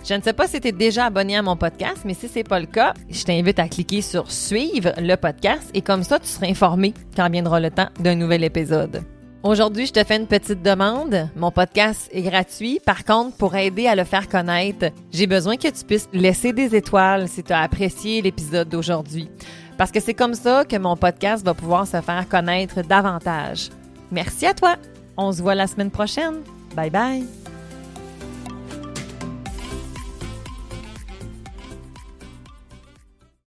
Speaker 1: Je ne sais pas si tu es déjà abonné à mon podcast, mais si ce n'est pas le cas, je t'invite à cliquer sur « Suivre le podcast » et comme ça, tu seras informé quand viendra le temps d'un nouvel épisode. Aujourd'hui, je te fais une petite demande. Mon podcast est gratuit. Par contre, pour aider à le faire connaître, j'ai besoin que tu puisses laisser des étoiles si tu as apprécié l'épisode d'aujourd'hui. Parce que c'est comme ça que mon podcast va pouvoir se faire connaître davantage. Merci à toi. On se voit la semaine prochaine. Bye bye.